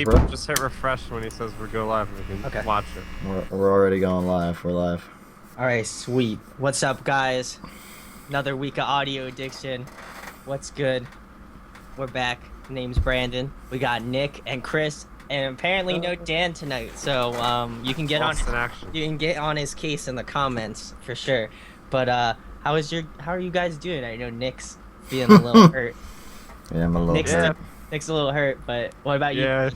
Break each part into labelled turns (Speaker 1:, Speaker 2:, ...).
Speaker 1: people
Speaker 2: bro?
Speaker 1: just hit refresh when he says we go live and we can
Speaker 3: Okay.
Speaker 1: watch it.
Speaker 2: We're already going live. We're live.
Speaker 3: All right, sweet. What's up, guys? Another week of audio addiction. What's good? We're back. Name's Brandon. We got Nick and Chris, and apparently no Dan tonight. So you can get
Speaker 1: Lost in action.
Speaker 3: you can get on his case in the comments for sure. But how are you guys doing? I know Nick's feeling a little hurt.
Speaker 2: Yeah, I'm a little
Speaker 3: Nick's
Speaker 2: hurt.
Speaker 3: Nick's a little hurt, but what about you?
Speaker 1: Yeah.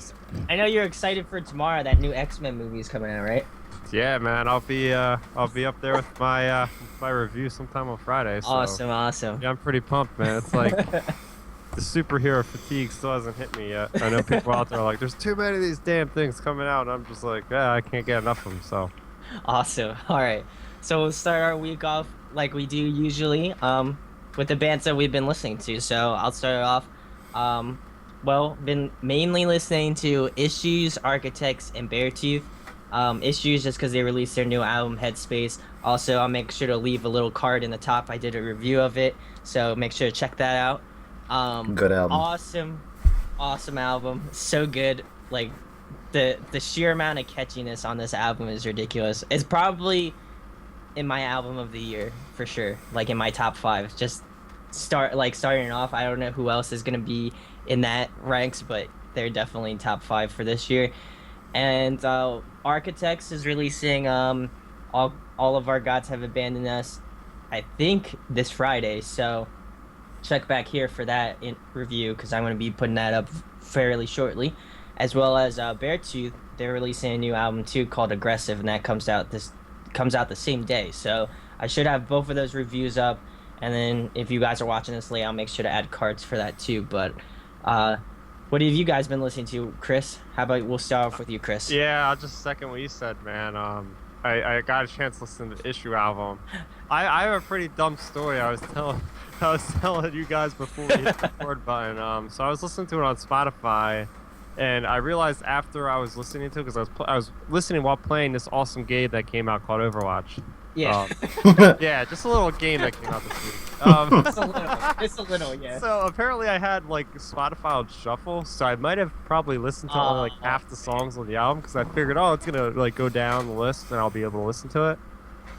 Speaker 3: I know you're excited for tomorrow. That new X-Men movie is coming out, right?
Speaker 1: Yeah, man. I'll be up there with my review sometime on Friday. So.
Speaker 3: Awesome.
Speaker 1: Yeah, I'm pretty pumped, man. It's like the superhero fatigue still hasn't hit me yet. I know people out there are like, "There's too many of these damn things coming out," and I'm just like, "Yeah, I can't get enough of them." So.
Speaker 3: Awesome. All right. So we'll start our week off like we do usually, with the bands that we've been listening to. So I'll start it off. Been mainly listening to Issues, Architects, and Beartooth. Issues just because they released their new album, Headspace. Also, I'll make sure to leave a little card in the top. I did a review of it, so make sure to check that out.
Speaker 2: Good album.
Speaker 3: Awesome album. So good. Like, the sheer amount of catchiness on this album is ridiculous. It's probably in my album of the year for sure. Like in my top 5. Just starting off. I don't know who else is gonna be in that ranks, but they're definitely top 5 for this year. And Architects is releasing all of our gods have abandoned us, I think this Friday. So check back here for that review because I'm going to be putting that up fairly shortly, as well as Beartooth. They're releasing a new album too called Aggressive, and that comes out the same day. So I should have both of those reviews up, and then if you guys are watching this late, I'll make sure to add cards for that too. But what have you guys been listening to, Chris? How about we'll start off with you, Chris?
Speaker 1: Yeah, I'll just second what you said, man. I got a chance to listen to the Issue album. I have a pretty dumb story I was telling you guys before we hit the record button. So I was listening to it on Spotify, and I realized after I was listening to it, because I was listening while playing this awesome game that came out called Overwatch.
Speaker 3: Yeah.
Speaker 1: Yeah, just a little game that came out this week.
Speaker 3: Just a little, yeah.
Speaker 1: So apparently I had like Spotify on shuffle, so I might have probably listened to only like half the songs on the album because I figured, oh, it's gonna like go down the list and I'll be able to listen to it.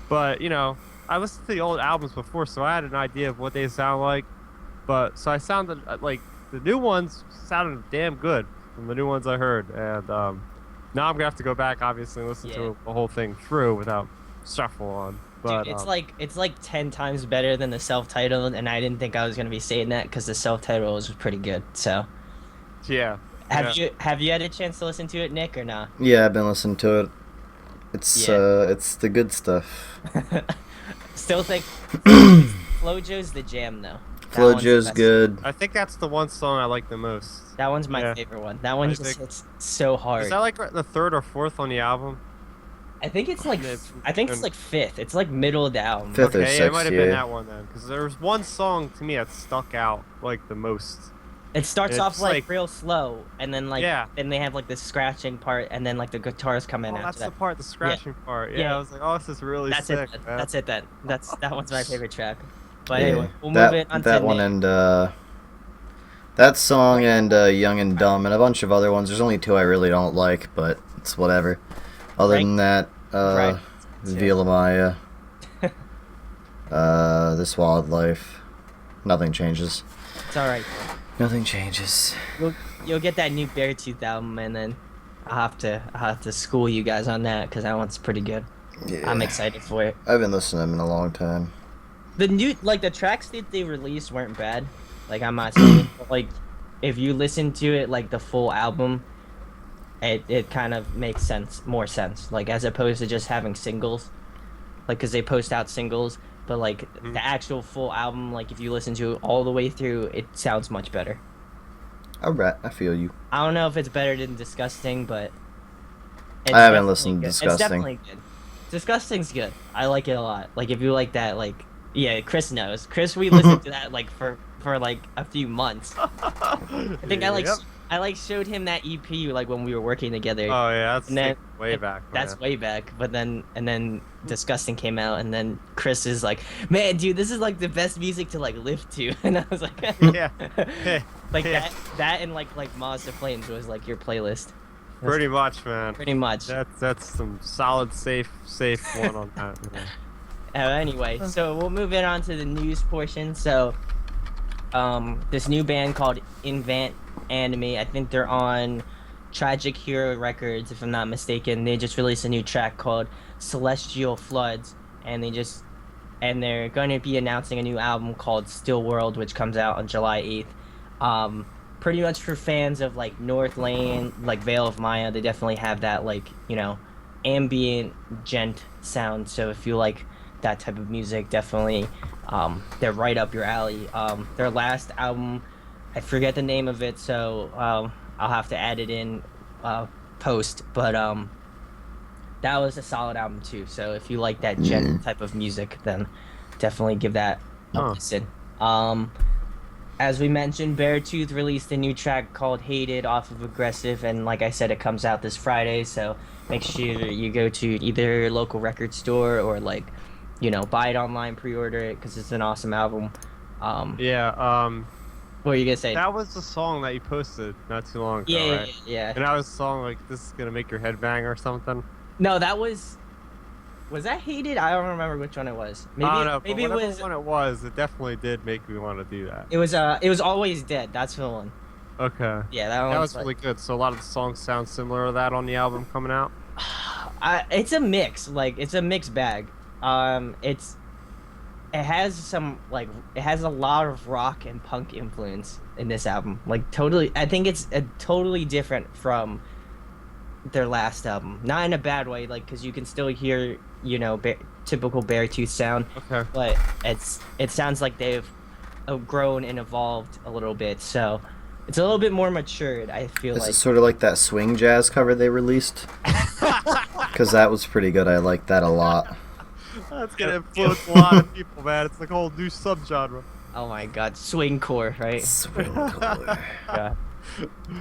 Speaker 1: But you know, I listened to the old albums before, so I had an idea of what they sound like. But so I sounded like the new ones sounded damn good from the new ones I heard, and now I'm gonna have to go back, obviously, and listen to the whole thing through without shuffle on. But,
Speaker 3: dude, it's like 10 times better than the self-titled, and I didn't think I was gonna be saying that because the self-titled was pretty good. So
Speaker 1: yeah.
Speaker 3: Have you had a chance to listen to it, Nick, or not?
Speaker 2: Yeah, I've been listening to it. It's the good stuff.
Speaker 3: Still think Flojo's the jam though.
Speaker 2: Flojo's good.
Speaker 1: I think that's the one song I like the most.
Speaker 3: That one's my favorite one. That one just hits so hard.
Speaker 1: Is that like the third or fourth on the album?
Speaker 3: I think it's like fifth. It's like middle of the album.
Speaker 2: Fifth or
Speaker 1: Okay,
Speaker 2: sixth,
Speaker 1: it might have been that one then, because there was one song to me that stuck out like the most.
Speaker 3: It starts off
Speaker 1: It's
Speaker 3: like real slow, and then then they have like this scratching part, and then like the guitars come in after
Speaker 1: That's
Speaker 3: that.
Speaker 1: the part, the scratching part. Yeah, I was like, oh, this is really sick.
Speaker 3: That's it then. That one's my favorite track. But anyway, we'll
Speaker 2: that,
Speaker 3: move it on
Speaker 2: that
Speaker 3: to
Speaker 2: one
Speaker 3: Nick.
Speaker 2: and that song and Young and Dumb and a bunch of other ones. There's only 2 I really don't like, but it's whatever. Other than that, Vila Maya, This Wildlife, nothing changes.
Speaker 3: It's all right.
Speaker 2: Nothing changes.
Speaker 3: You'll get that new Beartooth album, and then I'll have to school you guys on that because that one's pretty good.
Speaker 2: Yeah.
Speaker 3: I'm excited for it.
Speaker 2: I've been listening to them in a long time.
Speaker 3: The new the tracks that they released weren't bad. Like I'm not saying, but, like if you listen to it like the full album, it kind of makes more sense. Like as opposed to just having singles, like because they post out singles, but like the actual full album, like if you listen to it all the way through, it sounds much better.
Speaker 2: Alright, I feel you.
Speaker 3: I don't know if it's better than Disgusting, but
Speaker 2: I haven't listened to Disgusting.
Speaker 3: It's definitely good. Disgusting's good. I like it a lot. Like if you like that, like yeah, Chris knows. Chris, we listened to that like for like a few months. I think I I like showed him that EP like when we were working together.
Speaker 1: Oh yeah, that's
Speaker 3: And then-
Speaker 1: like, way back.
Speaker 3: That's
Speaker 1: Man.
Speaker 3: way back. But then Disgusting came out, and then Chris is like, "Man, dude, this is like the best music to like live to." And I was like,
Speaker 1: Yeah.
Speaker 3: like
Speaker 1: Yeah.
Speaker 3: that and like Maz the Flames was like your playlist.
Speaker 1: Pretty much, man.
Speaker 3: Pretty much.
Speaker 1: That's some solid, safe one on that. Man.
Speaker 3: Anyway, so we'll move it on to the news portion. So, this new band called Invent Anime, I think they're on Tragic Hero Records, if I'm not mistaken. They just released a new track called Celestial Floods, and they're going to be announcing a new album called Still World, which comes out on July 8th. Pretty much for fans of like Northlane, like Veil of Maya, they definitely have that like, ambient gent sound. So if you like that type of music, definitely they're right up your alley. Their last album, I forget the name of it, so I'll have to add it in post, but that was a solid album too. So if you like that gent type of music, then definitely give that a listen. As we mentioned, Beartooth released a new track called Hated off of Aggressive, and like I said, it comes out this Friday, so make sure you go to either your local record store or like, buy it online, pre-order it, because it's an awesome album.
Speaker 1: Yeah.
Speaker 3: What were you gonna say?
Speaker 1: That was the song that you posted not too long ago,
Speaker 3: Yeah,
Speaker 1: right?
Speaker 3: yeah.
Speaker 1: And that was a song like "This is gonna make your head bang" or something.
Speaker 3: No, that was that Hated? I don't remember which one it was. Maybe
Speaker 1: I don't know,
Speaker 3: maybe it
Speaker 1: but whatever
Speaker 3: was.
Speaker 1: one it was. It definitely did make me want to do that.
Speaker 3: It was Always Dead. That's the one.
Speaker 1: Okay.
Speaker 3: Yeah, that one
Speaker 1: That
Speaker 3: was
Speaker 1: was really good. So a lot of the songs sound similar to that on the album coming out.
Speaker 3: It's a mix. Like it's a mixed bag. It has a lot of rock and punk influence in this album. Like totally, I think it's totally different from their last album. Not in a bad way, like because you can still hear typical Beartooth sound.
Speaker 1: Okay.
Speaker 3: But it sounds like they've grown and evolved a little bit. So it's a little bit more matured. I feel
Speaker 2: This
Speaker 3: like.
Speaker 2: is sort of like that swing jazz cover they released. Because that was pretty good. I liked that a lot.
Speaker 1: That's gonna influence a lot of people, man. It's like a whole new subgenre.
Speaker 3: Oh my God, swingcore, right?
Speaker 2: Swing color.
Speaker 3: Yeah.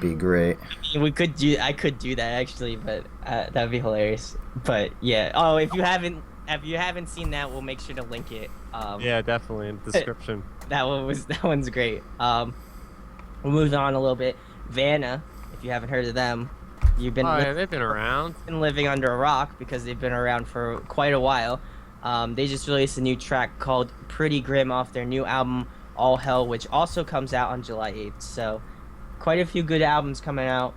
Speaker 2: Be great.
Speaker 3: I could do that actually, but that'd be hilarious. But yeah. Oh, if you haven't seen that, we'll make sure to link it.
Speaker 1: Yeah, definitely in the description.
Speaker 3: That one's great. We'll move on a little bit. Vanna, if you haven't heard of them, you've been
Speaker 1: Yeah, they've been around.
Speaker 3: been living under a rock because they've been around for quite a while. They just released a new track called Pretty Grim off their new album All Hell, which also comes out on July 8th. So quite a few good albums coming out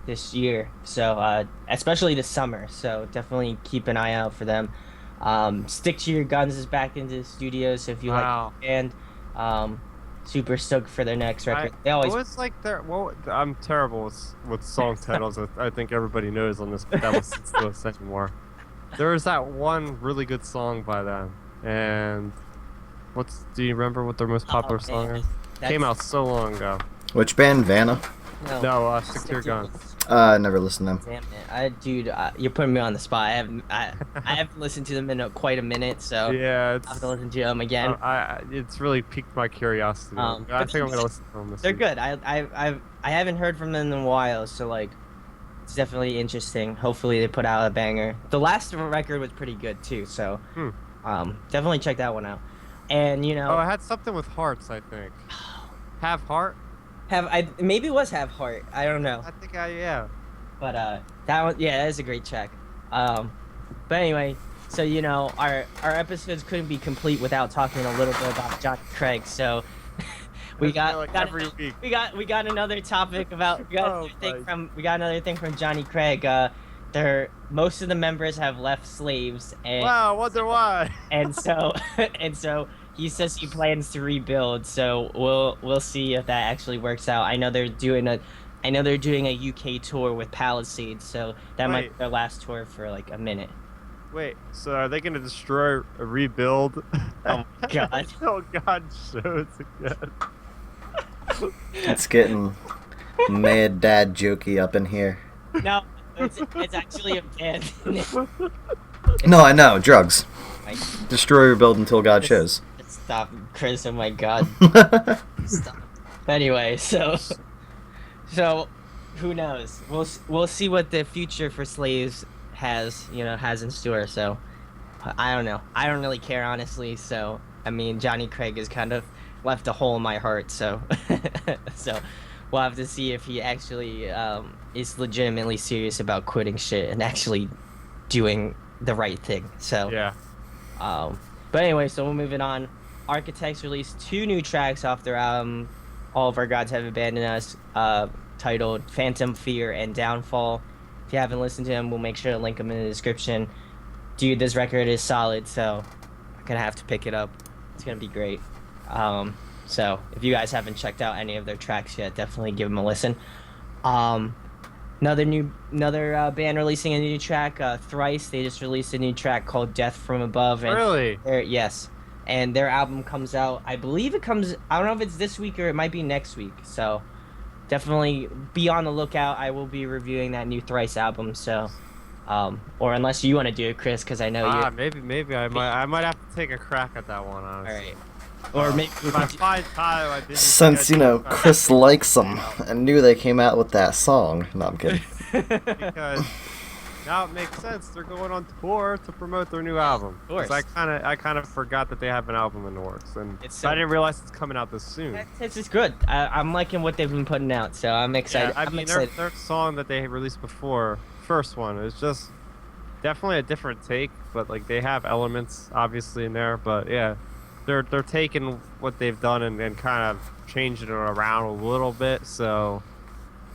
Speaker 3: this year. So especially this summer. So definitely keep an eye out for them. Stick to Your Guns is back into the studio. So if you
Speaker 1: Wow.
Speaker 3: like the band, super stoked for their next record. They
Speaker 1: What
Speaker 3: always
Speaker 1: was like their? Well, I'm terrible with song titles. I think everybody knows on this, but that was Lewis anymore. There was that one really good song by them, and do you remember what their most popular song is? Came out so long ago.
Speaker 2: Which band? Vanna?
Speaker 1: No, Stick to Your Guns.
Speaker 2: I never listened to them.
Speaker 3: Damn it, dude, you're putting me on the spot. I haven't listened to them in quite a minute, so
Speaker 1: Yeah,
Speaker 3: I'll have to listen to them again.
Speaker 1: it's really piqued my curiosity. I
Speaker 3: But
Speaker 1: think I'm gonna listen to them this
Speaker 3: They're
Speaker 1: week.
Speaker 3: good. I haven't heard from them in a while, so like, it's definitely interesting. Hopefully they put out a banger. The last record was pretty good too, so definitely check that one out. And
Speaker 1: Oh, I had something with hearts. I think. Have heart.
Speaker 3: maybe it was Have Heart. I don't know.
Speaker 1: I think yeah.
Speaker 3: But that one, yeah, that is a great track. But anyway, so our episodes couldn't be complete without talking a little bit about Johnny Craig. So we got
Speaker 1: every week.
Speaker 3: we got another topic about we got another thing from Johnny Craig. Most of the members have left Slaves, and
Speaker 1: Wow, wonder why.
Speaker 3: and so he says he plans to rebuild. So we'll see if that actually works out. I know they're doing a UK tour with Palisade, so that might be their last tour for like a minute.
Speaker 1: Wait, so are they gonna destroy a rebuild?
Speaker 3: Oh my God.
Speaker 1: Oh God, shows again.
Speaker 2: It's getting mad dad jokey up in here.
Speaker 3: No, it's actually a band.
Speaker 2: No, I know. Drugs.
Speaker 3: Like,
Speaker 2: Destroy or build until God shows.
Speaker 3: stop, Chris. Oh my God. Stop. But anyway, so So, who knows? We'll see what the future for Slaves has in store. So, I don't know. I don't really care honestly. So, I mean, Johnny Craig has kind of left a hole in my heart. So, so we'll have to see if he actually is legitimately serious about quitting shit and actually doing the right thing. So,
Speaker 1: Yeah.
Speaker 3: but anyway, so we're moving on. Architects released 2 new tracks off their album, All of Our Gods Have Abandoned Us, titled Phantom Fear and Downfall. If you haven't listened to them, we'll make sure to link them in the description. Dude, this record is solid, so I'm gonna have to pick it up. It's gonna be great. So if you guys haven't checked out any of their tracks yet, definitely give them a listen. Um, another band releasing a new track, Thrice. They just released a new track called Death from Above. And
Speaker 1: Really?
Speaker 3: yes, and their album comes out. I believe it comes. I don't know if it's this week or it might be next week. So definitely be on the lookout. I will be reviewing that new Thrice album. So, or unless you want to do it, Chris, because I know you.
Speaker 1: Maybe I might have to take a crack at that one. Honestly.
Speaker 3: All right. Or maybe
Speaker 1: If I find time, I did.
Speaker 2: Since, Chris likes them and knew they came out with that song. No, I'm kidding.
Speaker 1: Because now it makes sense. They're going on tour to promote their new album.
Speaker 3: Of course.
Speaker 1: 'Cause I kind of forgot that they have an album in the works, and
Speaker 3: It's
Speaker 1: I didn't realize it's coming out this soon.
Speaker 3: It's just good. I'm liking what they've been putting out, so I'm excited.
Speaker 1: Yeah, I
Speaker 3: I'm
Speaker 1: mean,
Speaker 3: excited.
Speaker 1: their song that they released before, first one, is just definitely a different take, but like they have elements obviously in there. But yeah, they're taking what they've done and kind of changing it around a little bit. So,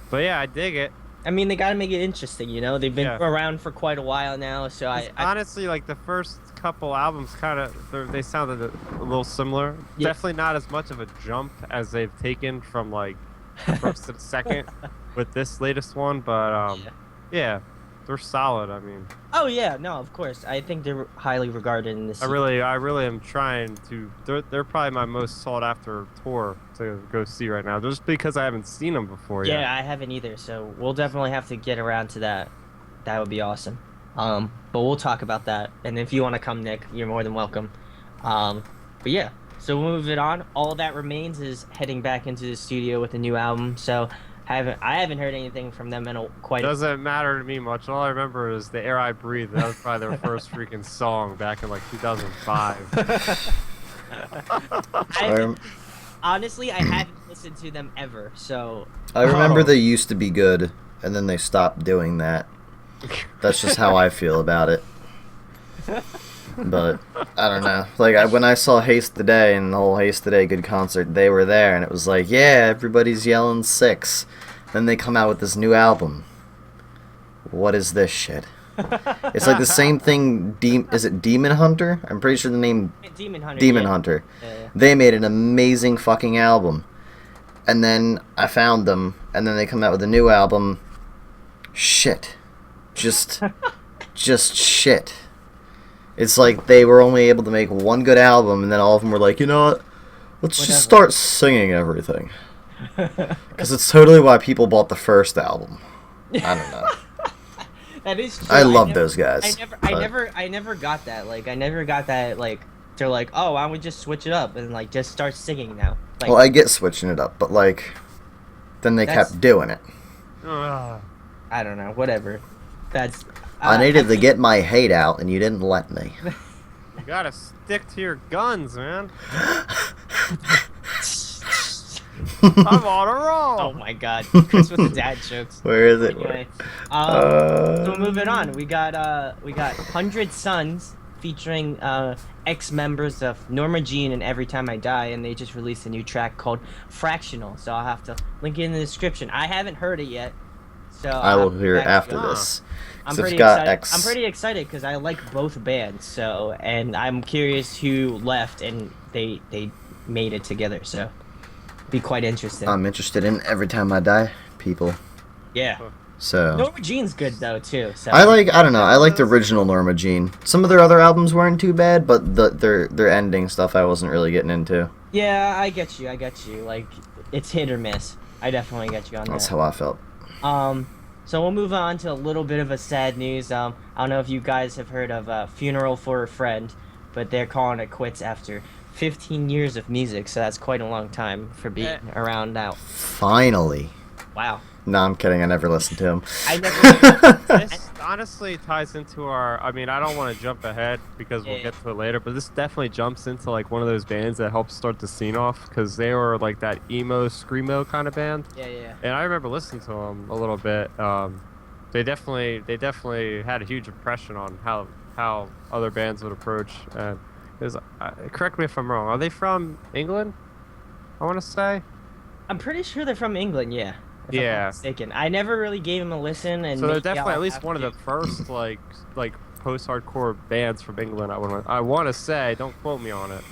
Speaker 1: but yeah, I dig it.
Speaker 3: I mean, they gotta make it interesting, They've been
Speaker 1: Yeah.
Speaker 3: around for quite a while now, so I
Speaker 1: Honestly, like the first couple albums, they sounded a little similar.
Speaker 3: Yeah.
Speaker 1: Definitely not as much of a jump as they've taken from like the first to the second with this latest one, but yeah, they're solid. I mean,
Speaker 3: Oh yeah, no, of course. I think they're highly regarded in this.
Speaker 1: I really am trying to. They're probably my most sought after tour to go see right now, just because I haven't seen them before yet.
Speaker 3: Yeah, I haven't either, so we'll definitely have to get around to that. That would be awesome. But we'll talk about that. And if you want to come, Nick, you're more than welcome. But yeah, so we'll move it on. All that remains is heading back into the studio with a new album. So I haven't heard anything from them in quite.
Speaker 1: Doesn't matter to me much. All I remember is "The Air I Breathe." That was probably their first freaking song back in like 2005.
Speaker 3: Honestly, I haven't listened to them ever. So
Speaker 2: I remember they used to be good, and then they stopped doing that. That's just how I feel about it. But I don't know. Like when I saw Haste Today and the whole Haste Today good concert, they were there, and it was like, yeah, everybody's yelling 6. Then they come out with this new album. What is this shit? It's like the same thing. Is it Demon Hunter? I'm pretty sure the name
Speaker 3: Demon Hunter.
Speaker 2: Demon
Speaker 3: yeah.
Speaker 2: Hunter.
Speaker 3: Yeah.
Speaker 2: They made an amazing fucking album, and then I found them, and then they come out with a new album. Shit, just shit. It's like they were only able to make one good album, and then all of them were like, you know what? Let's
Speaker 3: Whatever.
Speaker 2: just start singing everything. Because it's totally why people bought the first album. I don't know.
Speaker 3: That is true.
Speaker 2: I love those guys.
Speaker 3: I never got that. Like, I never got that. Like, they're like, oh, why don't we just switch it up and like just start singing now? Like,
Speaker 2: Well, I get switching it up, but like, then they
Speaker 3: That's-
Speaker 2: kept doing it.
Speaker 1: Ugh.
Speaker 3: I don't know. Whatever. That's.
Speaker 2: I needed to get my hate out, and you didn't let me.
Speaker 1: You gotta stick to your guns, man. I'm on a roll.
Speaker 3: Oh my God, Chris with the dad jokes.
Speaker 2: Where is it?
Speaker 3: Anyway,
Speaker 2: Uh,
Speaker 3: so moving on, we got 100 Suns featuring ex-members of Norma Jean and Every Time I Die, and they just released a new track called Fractional. So I'll have to link it in the description. I haven't heard it yet, so
Speaker 2: I will
Speaker 3: have to
Speaker 2: hear
Speaker 3: get back
Speaker 2: after
Speaker 3: to you.
Speaker 2: this.
Speaker 3: I'm
Speaker 2: 'Cause
Speaker 3: pretty
Speaker 2: it's got
Speaker 3: excited.
Speaker 2: X.
Speaker 3: I'm pretty excited because I like both bands. So, and I'm curious who left and they made it together. So, be quite interesting.
Speaker 2: I'm interested in Every Time I Die, people.
Speaker 3: Yeah.
Speaker 2: So
Speaker 3: Norma Jean's good though too. So
Speaker 2: I don't know. I liked the original Norma Jean. Some of their other albums weren't too bad, but their ending stuff I wasn't really getting into.
Speaker 3: Yeah, I get you. Like, it's hit or miss. I definitely get you on
Speaker 2: That's
Speaker 3: that.
Speaker 2: how I felt.
Speaker 3: So we'll move on to a little bit of a sad news. I don't know if you guys have heard of Funeral for a Friend, but they're calling it quits after 15 years of music. So that's quite a long time for being around now.
Speaker 2: Finally.
Speaker 3: Wow.
Speaker 2: No, I'm kidding. I never listened to him.
Speaker 3: I never.
Speaker 1: This honestly ties into our. I mean, I don't want to jump ahead because we'll
Speaker 3: Yeah.
Speaker 1: get to it later, but this definitely jumps into like one of those bands that helps start the scene off because they were like that emo screamo kind of band,
Speaker 3: Yeah, yeah.
Speaker 1: and I remember listening to them a little bit. They definitely had a huge impression on how other bands would approach. And correct me if I'm wrong. Are they from England? I want to say.
Speaker 3: I'm pretty sure they're from England. Yeah. If I'm not
Speaker 1: Yeah.
Speaker 3: mistaken. I never really gave them a listen, and
Speaker 1: So they're
Speaker 3: maybe
Speaker 1: definitely
Speaker 3: I'll
Speaker 1: at least
Speaker 3: have
Speaker 1: one of
Speaker 3: to.
Speaker 1: the first like post-hardcore bands from England. I want to say. Don't quote me on it.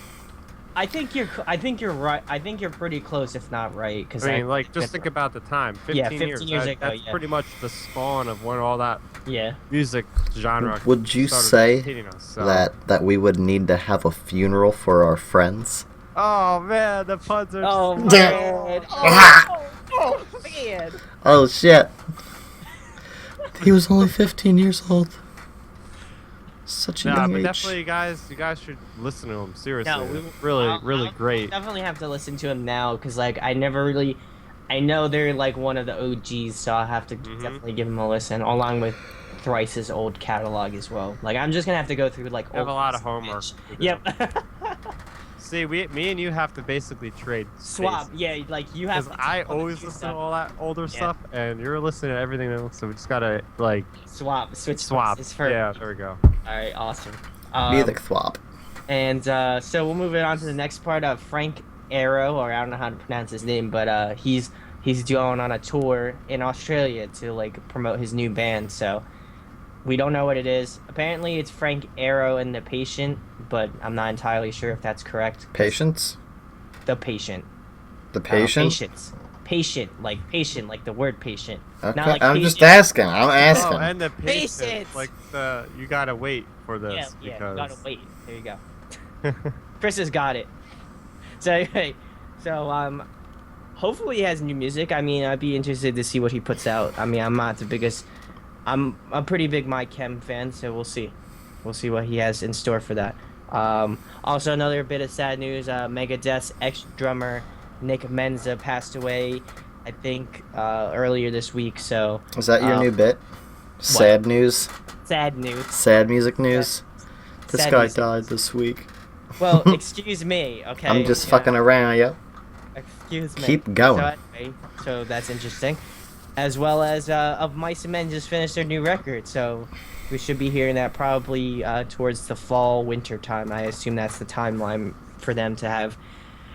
Speaker 3: I think you're right. I think you're pretty close, if not right. Because
Speaker 1: I mean, like, just think about the time. 15
Speaker 3: Yeah, 15
Speaker 1: years.
Speaker 3: years ago,
Speaker 1: That's
Speaker 3: yeah.
Speaker 1: pretty much the spawn of when all that
Speaker 3: Yeah.
Speaker 1: music genre.
Speaker 2: Would you
Speaker 1: started
Speaker 2: say
Speaker 1: hitting us, so.
Speaker 2: that we would need to have a funeral for our friends?
Speaker 1: Oh man, the puns are.
Speaker 3: Oh
Speaker 1: so-
Speaker 3: man. Oh man.
Speaker 2: Oh shit! He was only 15 years old. Such a
Speaker 1: Nah,
Speaker 2: young
Speaker 1: but
Speaker 2: age.
Speaker 1: definitely, you guys should listen to him. Seriously,
Speaker 3: No,
Speaker 1: really
Speaker 3: I'll
Speaker 1: great.
Speaker 3: Definitely have to listen to him now because like I know they're like one of the OGs, so I'll have to definitely give him a listen along with Thrice's old catalog as well. Like I'm just gonna have to go through like
Speaker 1: We have
Speaker 3: old
Speaker 1: a lot of
Speaker 3: Thrice
Speaker 1: homework.
Speaker 3: bitch.
Speaker 1: to do.
Speaker 3: Yep.
Speaker 1: See, me and you have to basically trade
Speaker 3: Swap.
Speaker 1: spaces.
Speaker 3: Yeah, like you have
Speaker 1: Because
Speaker 3: to
Speaker 1: I
Speaker 3: take all the
Speaker 1: always
Speaker 3: new
Speaker 1: listen
Speaker 3: stuff.
Speaker 1: to all that older stuff, and you're listening to everything else, so we just gotta like
Speaker 3: Switch
Speaker 1: swap.
Speaker 3: places for.
Speaker 1: Yeah, there we go.
Speaker 3: All right, awesome.
Speaker 2: Music thwop.
Speaker 3: And so we'll move it on to the next part of Frank Arrow, or I don't know how to pronounce his name, but he's going on a tour in Australia to like promote his new band. So we don't know what it is. Apparently, it's Frank Arrow and the Patient, but I'm not entirely sure if that's correct.
Speaker 2: Patience?
Speaker 3: The Patient.
Speaker 2: The patient?
Speaker 3: Patience. Patient, like the word patient.
Speaker 2: Okay,
Speaker 3: Not like
Speaker 2: I'm just
Speaker 3: patient.
Speaker 2: asking. I'm asking.
Speaker 1: Oh, and the patience,
Speaker 3: Patience!
Speaker 1: like you gotta wait for this
Speaker 3: Yeah,
Speaker 1: because
Speaker 3: you gotta wait. There you go. Chris has got it. So anyway, hopefully he has new music. I mean, I'd be interested to see what he puts out. I mean, I'm not the biggest. I'm a pretty big My Chem fan, so we'll see. We'll see what he has in store for that. Also, another bit of sad news: Megadeth's ex-drummer Nick Menza passed away. I think earlier this week. So
Speaker 2: Is that your new bit? Sad news?
Speaker 3: sad news.
Speaker 2: Sad music news? This
Speaker 3: Sad
Speaker 2: guy
Speaker 3: music.
Speaker 2: died this week.
Speaker 3: Well, excuse me. Okay.
Speaker 2: I'm just
Speaker 3: yeah.
Speaker 2: fucking around, yo.
Speaker 3: Excuse me.
Speaker 2: Keep going.
Speaker 3: So, anyway, so that's interesting. As well as Of Mice and Men just finished their new record, so we should be hearing that probably towards the fall winter time. I assume that's the timeline for them to have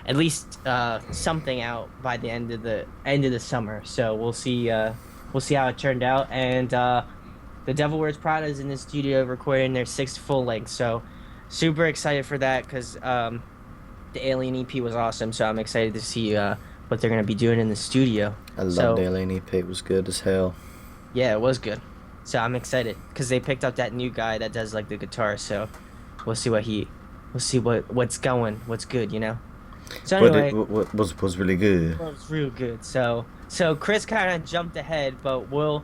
Speaker 3: at least something out by the end of the summer. So we'll see how it turned out. And the Devil Wears Prada is in the studio recording their 6th full length. So super excited for that because the Alien EP was awesome. So I'm excited to see what they're gonna be doing in the studio.
Speaker 2: I loved
Speaker 3: So-
Speaker 2: Alien EP. It was good as hell.
Speaker 3: Yeah, it was good. So I'm excited because they picked up that new guy that does like the guitar. So we'll see what's good, you know. So
Speaker 2: But
Speaker 3: anyway,
Speaker 2: it was really good.
Speaker 3: it was real good. So Chris kind of jumped ahead, but we'll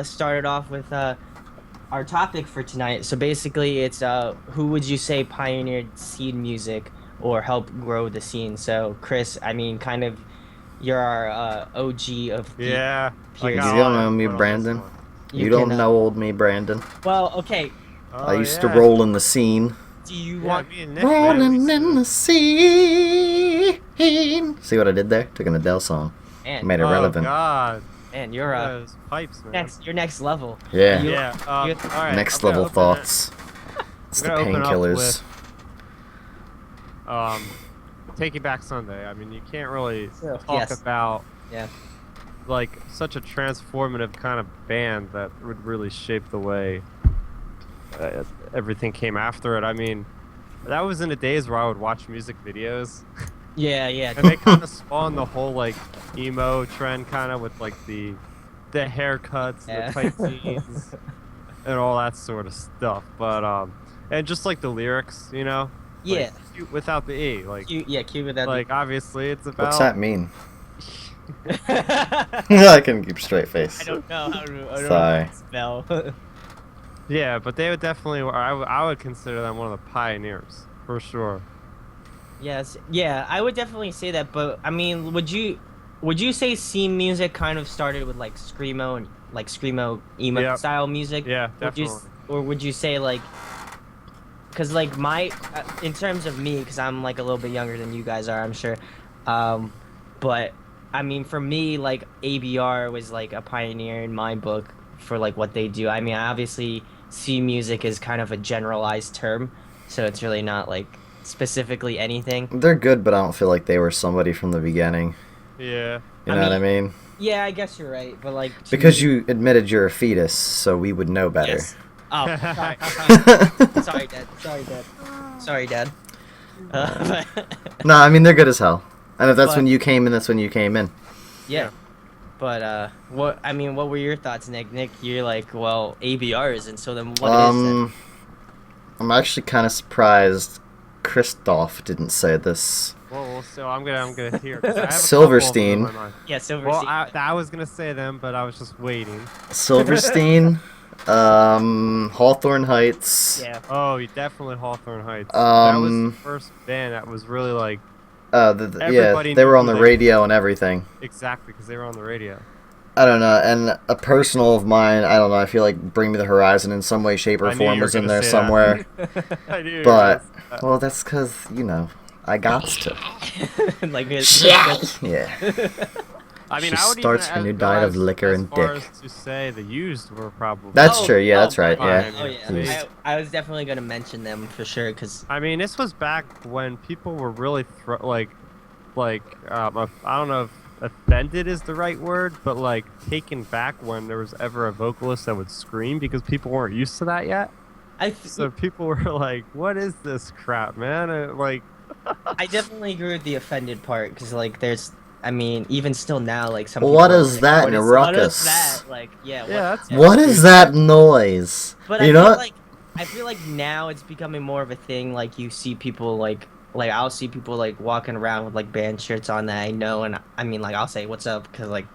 Speaker 3: start it off with our topic for tonight. So basically, it's who would you say pioneered scene music or helped grow the scene? So Chris, I mean, kind of, you're our OG of the
Speaker 1: Yeah.
Speaker 3: You
Speaker 1: I
Speaker 2: You
Speaker 1: got
Speaker 2: don't
Speaker 1: a lot
Speaker 2: know
Speaker 1: of
Speaker 2: me,
Speaker 1: input on
Speaker 2: Brandon.
Speaker 1: this one.
Speaker 2: You don't
Speaker 3: can,
Speaker 2: know old me, Brandon.
Speaker 3: Well, okay.
Speaker 2: I
Speaker 1: Oh,
Speaker 2: used
Speaker 1: yeah.
Speaker 2: to roll in the scene.
Speaker 3: Do you
Speaker 1: Yeah,
Speaker 3: want?
Speaker 1: me and Nick, man, we
Speaker 2: Rolling
Speaker 1: used
Speaker 2: in
Speaker 1: to-
Speaker 2: the scene. See what I did there? Took an Adele song.
Speaker 3: Man,
Speaker 2: Made it relevant.
Speaker 1: Oh God.
Speaker 3: man, you're
Speaker 1: Those pipes, man.
Speaker 3: you're next level.
Speaker 2: Yeah.
Speaker 3: You-
Speaker 1: Yeah. All right.
Speaker 2: Next
Speaker 1: I'm gonna
Speaker 2: level
Speaker 1: open
Speaker 2: thoughts. It's
Speaker 1: I'm
Speaker 2: the
Speaker 1: gonna open up
Speaker 2: painkillers.
Speaker 1: Taking Back Sunday. I mean, you can't really talk
Speaker 3: Yes.
Speaker 1: about
Speaker 3: Yeah.
Speaker 1: like such a transformative kind of band that would really shape the way everything came after it. I mean, that was in the days where I would watch music videos,
Speaker 3: Yeah, yeah.
Speaker 1: and they kind of spawned the whole like emo trend, kind of with like the haircuts,
Speaker 3: Yeah.
Speaker 1: the tight jeans, and all that sort of stuff. But and just like the lyrics, you know. Like,
Speaker 3: Yeah.
Speaker 1: cute without the E, like
Speaker 3: Cute with that.
Speaker 1: like obviously it's about.
Speaker 2: What's that mean?
Speaker 3: I
Speaker 2: I couldn't keep a straight face.
Speaker 3: don't know how to
Speaker 2: Sorry.
Speaker 3: spell.
Speaker 1: Yeah, but they would definitely. I would consider them one of the pioneers for sure.
Speaker 3: Yes, yeah, I would definitely say that. But I mean, would you would you say scene music kind of started with like screamo and like screamo emo
Speaker 1: Yep.
Speaker 3: style music?
Speaker 1: Yeah,
Speaker 3: Would you,
Speaker 1: definitely.
Speaker 3: or would you say like, because like my, in terms of me, because I'm like a little bit younger than you guys are, I'm sure. Um, but I mean, for me, like ABR was like a pioneer in my book for like what they do. I mean, obviously, C music is kind of a generalized term, so it's really not like specifically anything.
Speaker 2: They're good, but I don't feel like they were somebody from the beginning.
Speaker 1: Yeah.
Speaker 2: You
Speaker 3: I
Speaker 2: know what I
Speaker 3: mean,
Speaker 2: mean?
Speaker 3: yeah, I guess you're right, but like to
Speaker 2: Because
Speaker 3: me,
Speaker 2: you admitted you're a fetus, so we would know better.
Speaker 3: yes. Oh, sorry, sorry, Dad. Sorry, Dad. Sorry, Dad.
Speaker 2: No, I mean they're good as hell. And if that's
Speaker 3: But-
Speaker 2: when you came in, that's when you came in.
Speaker 3: Yeah. But what I mean, what were your thoughts, Nick? Nick, you're like, well, ABRs, and so then what is it?
Speaker 2: I'm actually kind of surprised Christoph didn't say this.
Speaker 1: Well, so I'm gonna hear. 'Cause I have a
Speaker 2: Silverstein.
Speaker 1: couple of them in my mind.
Speaker 3: Yeah, Silver
Speaker 1: Well,
Speaker 3: Sea.
Speaker 1: I was gonna say them, but I was just waiting.
Speaker 2: Silverstein, Hawthorne Heights.
Speaker 3: Yeah.
Speaker 1: Oh, you definitely Hawthorne Heights. That was the
Speaker 2: Um,
Speaker 1: first band that was really like
Speaker 2: yeah,
Speaker 1: Everybody
Speaker 2: they
Speaker 1: knew
Speaker 2: were on
Speaker 1: who
Speaker 2: the
Speaker 1: they-
Speaker 2: radio and everything.
Speaker 1: exactly because they were on the radio.
Speaker 2: I don't know, and a personal of mine, I don't know, I feel like Bring Me the Horizon in some way, shape, or
Speaker 1: I knew
Speaker 2: form
Speaker 1: you were
Speaker 2: was in
Speaker 1: gonna
Speaker 2: there
Speaker 1: say that.
Speaker 2: somewhere.
Speaker 1: I knew. you were
Speaker 2: But,
Speaker 1: gonna say that.
Speaker 2: well, that's because, you know, I got to.
Speaker 3: Like,
Speaker 2: Yeah.
Speaker 1: I mean,
Speaker 2: She
Speaker 1: I would
Speaker 2: starts
Speaker 1: even
Speaker 2: her new
Speaker 1: go
Speaker 2: diet of
Speaker 1: as-
Speaker 2: liquor
Speaker 1: as
Speaker 2: and
Speaker 1: far
Speaker 2: dick.
Speaker 1: as to say the used were probably.
Speaker 2: That's true, yeah, that's right,
Speaker 3: fine.
Speaker 2: yeah.
Speaker 3: Oh
Speaker 1: Yeah.
Speaker 3: yeah, I was definitely gonna mention them for sure, cause
Speaker 1: I mean, this was back when people were really I don't know if offended is the right word, but like taken back when there was ever a vocalist that would scream because people weren't used to that yet. So people were like, "What is this crap, man?"
Speaker 3: I definitely agree with the offended part, cause like there's, I mean, even still now, like some.
Speaker 2: What
Speaker 3: people are
Speaker 2: is
Speaker 3: like,
Speaker 2: that
Speaker 3: what
Speaker 2: in a
Speaker 3: is-
Speaker 2: ruckus?
Speaker 3: What is that? Like, yeah.
Speaker 1: Yeah, that's-
Speaker 2: What is that noise?
Speaker 3: But
Speaker 2: You
Speaker 3: I
Speaker 2: know
Speaker 3: feel
Speaker 2: what?
Speaker 3: like now it's becoming more of a thing. Like you see people like I'll see people like walking around with like band shirts on that I know, and I mean like I'll say what's up because like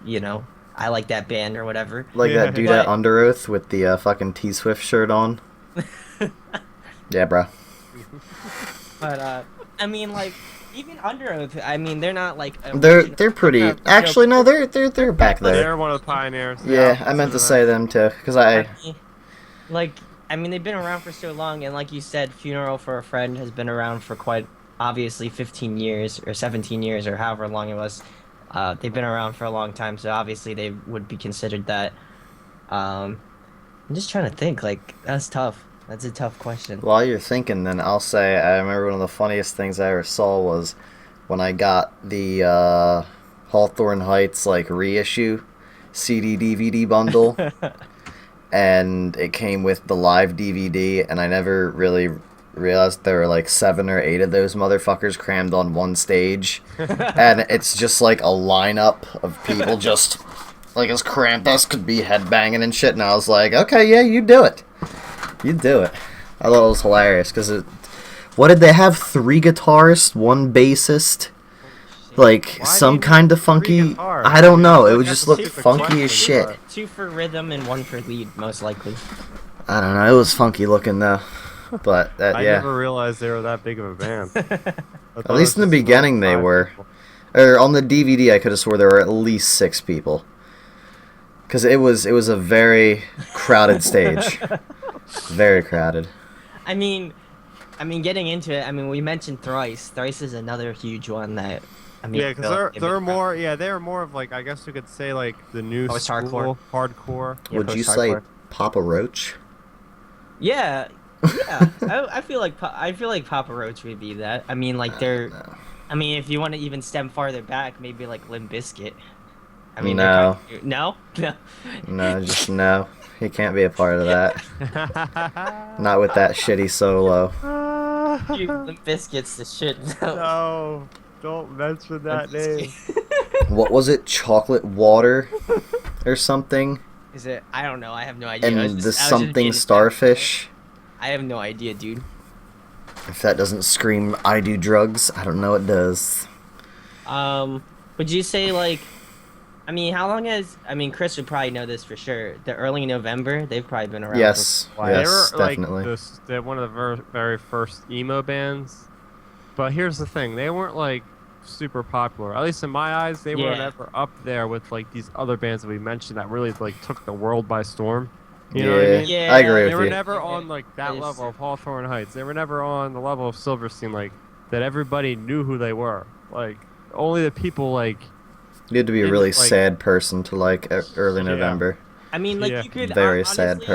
Speaker 3: I like that band or whatever.
Speaker 2: Like
Speaker 1: Yeah.
Speaker 2: that dude at
Speaker 3: But-
Speaker 2: Under Oath with the fucking T Swift shirt on. Yeah, bro.
Speaker 3: But I mean like even Under Oath, I mean they're not like
Speaker 2: They're pretty.
Speaker 3: not-
Speaker 2: Actually, no, they're back
Speaker 1: They're
Speaker 2: there.
Speaker 1: one of the pioneers.
Speaker 2: Yeah, I meant to say them too, because I.
Speaker 3: Like I mean they've been around for so long, and like you said, Funeral for a Friend has been around for quite obviously 15 years or 17 years or however long it was. They've been around for a long time, so obviously they would be considered that. I'm just trying to think. Like that's tough. That's a tough question.
Speaker 2: While you're thinking, then I'll say I remember one of the funniest things I ever saw was when I got the Hawthorne Heights like reissue CD DVD bundle, and it came with the live DVD, and I never really realized there were like 7 or 8 of those motherfuckers crammed on one stage, and it's just like a lineup of people just like as cramped as could be headbanging and shit, and I was like, okay, yeah, you do it. You do it. I thought it was hilarious because what did they have? 3 guitarists, 1 bassist, like
Speaker 1: Why
Speaker 2: some
Speaker 1: do you
Speaker 2: kind of
Speaker 1: need 3
Speaker 2: funky.
Speaker 1: guitars?
Speaker 2: I don't know. It
Speaker 1: Like,
Speaker 2: would
Speaker 1: that's
Speaker 2: just
Speaker 1: a
Speaker 2: look
Speaker 1: stupid
Speaker 2: funky
Speaker 1: question,
Speaker 2: as shit.
Speaker 1: but-
Speaker 3: 2 for rhythm and 1 for lead, most likely.
Speaker 2: I don't know. It was funky looking though, but
Speaker 1: I
Speaker 2: yeah.
Speaker 1: never realized they were that big of a band.
Speaker 2: At least in the beginning they were. Or on the DVD, I could have swore there were at least 6 people. Because it was a very crowded stage. Very crowded.
Speaker 3: I mean, getting into it. I mean, we mentioned Thrice. Thrice is another huge one that. I mean,
Speaker 1: Yeah, because they're more. Yeah, they were more of like I guess you could say like the new
Speaker 3: Post
Speaker 1: school
Speaker 3: hardcore.
Speaker 1: hardcore.
Speaker 3: Yeah,
Speaker 2: Would you say
Speaker 3: post-hardcore.
Speaker 2: Papa Roach?
Speaker 3: Yeah, yeah. I feel like Papa Roach would be that. I mean, like they're.
Speaker 2: No.
Speaker 3: I mean, if you want to even stem farther back, maybe like Limp Bizkit. I mean,
Speaker 2: No.
Speaker 3: no, no.
Speaker 2: No, just no. He can't be a part of that. Not with that shitty solo.
Speaker 3: Dude, Limp Bizkit's the shit.
Speaker 1: No, don't mention that name.
Speaker 2: What was it? Chocolate water or something?
Speaker 3: Is it? I don't know. I have no idea. I was
Speaker 2: And
Speaker 3: just-
Speaker 2: the
Speaker 3: I was just
Speaker 2: something
Speaker 3: being-
Speaker 2: starfish?
Speaker 3: I have no idea, dude.
Speaker 2: If that doesn't scream I do drugs, I don't know what does.
Speaker 3: Would you say like? I mean, how long has? I mean, Chris would probably know this for sure. The early November, they've probably been around.
Speaker 2: Yes,
Speaker 3: For a while.
Speaker 2: yes,
Speaker 1: they were
Speaker 2: definitely.
Speaker 1: like they're one of the very first emo bands. But here's the thing: they weren't like super popular. At least in my eyes, they were
Speaker 3: Yeah.
Speaker 1: never up there with like these other bands that we mentioned that really like took the world by storm. You know what I mean?
Speaker 3: Yeah,
Speaker 2: I agree
Speaker 1: They
Speaker 2: with
Speaker 1: were
Speaker 2: you.
Speaker 1: never on like that level of Hawthorne Heights. They were never on the level of Silverstein, like that everybody knew who they were. Like only the people like
Speaker 2: You had to be a
Speaker 1: in
Speaker 2: really
Speaker 1: like
Speaker 2: sad person to like early
Speaker 1: yeah,
Speaker 2: November.
Speaker 3: I mean, like
Speaker 1: yeah,
Speaker 3: you could
Speaker 2: Very sad
Speaker 3: honestly,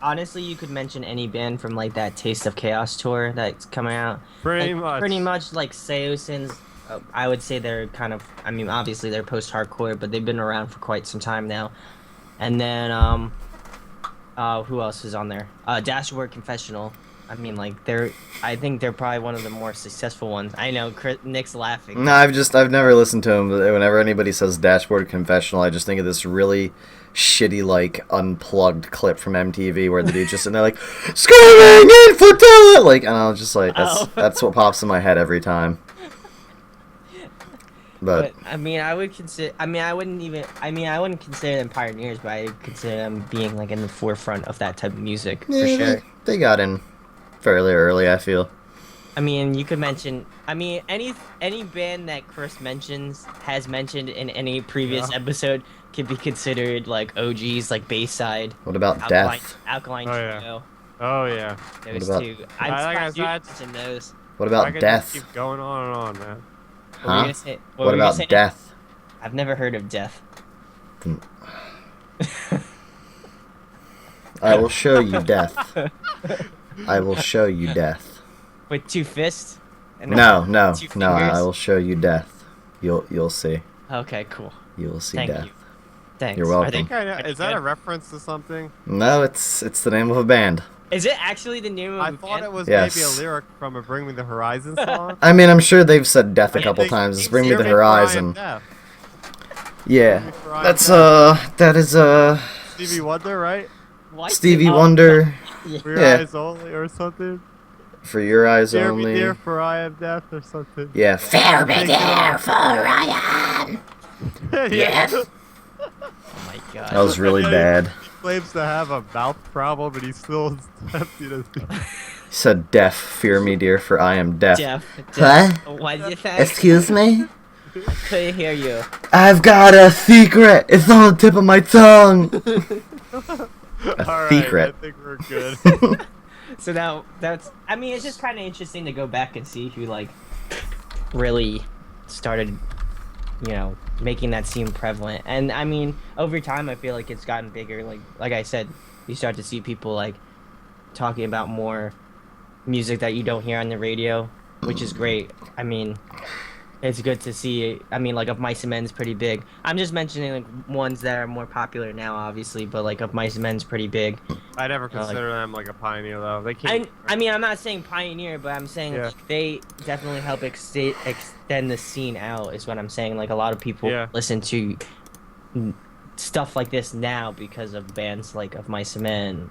Speaker 2: person.
Speaker 3: you could mention any band from like that Taste of Chaos tour that's coming out.
Speaker 1: pretty
Speaker 3: Like
Speaker 1: much.
Speaker 3: pretty much like Seosin's. I would say they're kind of. I mean, obviously they're post-hardcore, but they've been around for quite some time now. And then who else is on there? Dashboard Confessional. I mean, like they're. I think they're probably one of the more successful ones. I know Nick's laughing.
Speaker 2: No, I've never listened to him. But whenever anybody says Dashboard Confessional, I just think of this really shitty like unplugged clip from MTV where the dude just sitting there like screaming infidelity, like, and I was just like,
Speaker 3: Oh.
Speaker 2: that's what pops in my head every time. But
Speaker 3: I mean, I would consider. I mean, I wouldn't even. I mean, I wouldn't consider them pioneers, but I consider them being like in the forefront of that type of music for
Speaker 2: yeah,
Speaker 3: sure.
Speaker 2: they got in fairly early, I feel.
Speaker 3: I mean, you could mention. I mean, any band that Chris has mentioned in any previous
Speaker 1: Yeah.
Speaker 3: episode could be considered like OGs, like Bayside,
Speaker 2: What about Death?
Speaker 3: Alkaline
Speaker 1: Oh, yeah.
Speaker 3: Trio.
Speaker 1: Oh yeah.
Speaker 3: Those
Speaker 2: about-
Speaker 3: two.
Speaker 1: I
Speaker 3: I'm
Speaker 1: like
Speaker 3: surprised you
Speaker 1: that.
Speaker 3: mentioned those.
Speaker 2: What
Speaker 1: I
Speaker 2: about
Speaker 1: could just
Speaker 2: Death?
Speaker 1: keep going on and on, man.
Speaker 3: What were you
Speaker 2: Huh?
Speaker 3: gonna say?
Speaker 2: What
Speaker 3: were you gonna
Speaker 2: about
Speaker 3: say?
Speaker 2: Death?
Speaker 3: I've never heard of Death.
Speaker 2: I will show you Death. I will show you Death.
Speaker 3: With two fists. And
Speaker 2: No,
Speaker 3: two
Speaker 2: no, I
Speaker 3: fingers?
Speaker 2: will show you Death. You'll see.
Speaker 3: Okay, cool.
Speaker 2: You will see
Speaker 3: Thank
Speaker 2: Death.
Speaker 3: you. Thanks.
Speaker 2: You're
Speaker 3: Are
Speaker 2: welcome.
Speaker 3: they-
Speaker 1: I think I know.
Speaker 3: are they
Speaker 1: Is that a
Speaker 3: good?
Speaker 1: reference to something?
Speaker 2: No, it's the name of a band.
Speaker 3: Is it actually the name of
Speaker 1: I
Speaker 3: the
Speaker 1: thought
Speaker 3: band?
Speaker 1: it was
Speaker 2: Yes.
Speaker 1: maybe a lyric from a Bring Me the Horizon song.
Speaker 2: I mean, I'm sure they've said Death a
Speaker 1: I
Speaker 2: couple
Speaker 1: think
Speaker 2: times. It's
Speaker 1: it's
Speaker 2: Bring Me
Speaker 1: Hear
Speaker 2: the
Speaker 1: for I Am
Speaker 2: Horizon.
Speaker 1: Deaf.
Speaker 2: Yeah,
Speaker 1: Bring Me for I Am
Speaker 2: that's
Speaker 1: Deaf.
Speaker 2: that is
Speaker 1: Stevie Wonder, right?
Speaker 3: What?
Speaker 2: Stevie
Speaker 3: Oh,
Speaker 2: Wonder
Speaker 1: For Your
Speaker 2: Yeah.
Speaker 1: Eyes Only or something.
Speaker 2: for Your Eyes
Speaker 1: Dear
Speaker 2: Only.
Speaker 1: me, dear, for I am deaf or something.
Speaker 2: Yeah, fair me
Speaker 1: Take it
Speaker 2: dear
Speaker 1: off.
Speaker 2: for I am.
Speaker 1: yeah.
Speaker 3: Oh my god.
Speaker 2: That was really
Speaker 1: Yeah,
Speaker 2: bad.
Speaker 1: He claims to have a mouth problem, and he still is deaf. You know.
Speaker 2: He said deaf, fear me dear for I am deaf.
Speaker 3: Jeff. What did you say?
Speaker 2: Excuse me?
Speaker 3: I couldn't hear you.
Speaker 2: I've got a secret. It's on the tip of my tongue.
Speaker 1: All right,
Speaker 2: secret.
Speaker 1: I think we're good.
Speaker 3: So now that's. I mean, it's just kind of interesting to go back and see who like really started, making that seem prevalent. And I mean, over time, I feel like it's gotten bigger. Like I said, you start to see people like talking about more music that you don't hear on the radio, which is great. I mean, it's good to see. I mean, like, Of Mice and Men's pretty big. I'm just mentioning like ones that are more popular now, obviously, but like Of Mice and Men's pretty big.
Speaker 1: I never
Speaker 3: like-
Speaker 1: consider them like a pioneer, though. They can't.
Speaker 3: I mean, I'm not saying pioneer, but I'm saying
Speaker 1: Yeah.
Speaker 3: like, they definitely help extend the scene out. Is what I'm saying. Like a lot of people
Speaker 1: Yeah.
Speaker 3: listen to stuff like this now because of bands like Of Mice and Men,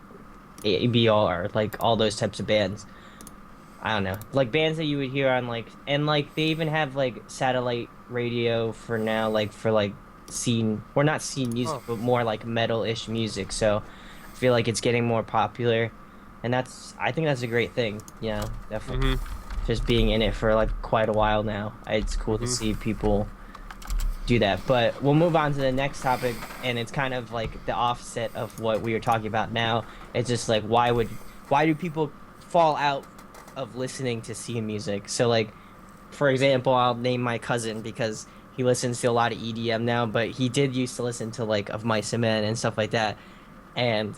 Speaker 3: ABR, like all those types of bands. I don't know, like bands that you would hear on like, and like they even have like satellite radio for now, like for like scene, or not scene music,
Speaker 1: Oh.
Speaker 3: but more like metal-ish music. So I feel like it's getting more popular, and I think that's a great thing. Definitely. Just being in it for like quite a while now, it's cool to see people do that. But we'll move on to the next topic, and it's kind of like the offset of what we were talking about now. It's just like why do people fall out of listening to scene music? So like, for example, I'll name my cousin because he listens to a lot of EDM now, but he did used to listen to like Of Mice and Men and stuff like that. And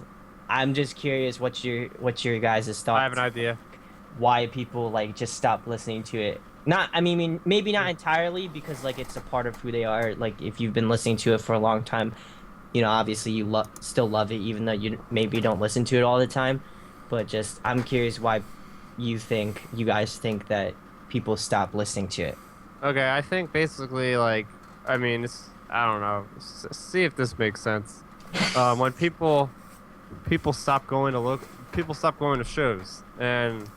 Speaker 3: I'm just curious, what's your guys' thoughts?
Speaker 1: I have an idea.
Speaker 3: Why people like just stop listening to it? Not, I mean, maybe not entirely, because like it's a part of who they are. Like if you've been listening to it for a long time, obviously you still love it, even though you maybe don't listen to it all the time. But just, I'm curious why you guys think that people stop listening to it.
Speaker 1: Okay, I think basically, like, I mean, I don't know. See if this makes sense. When people stop going to shows, and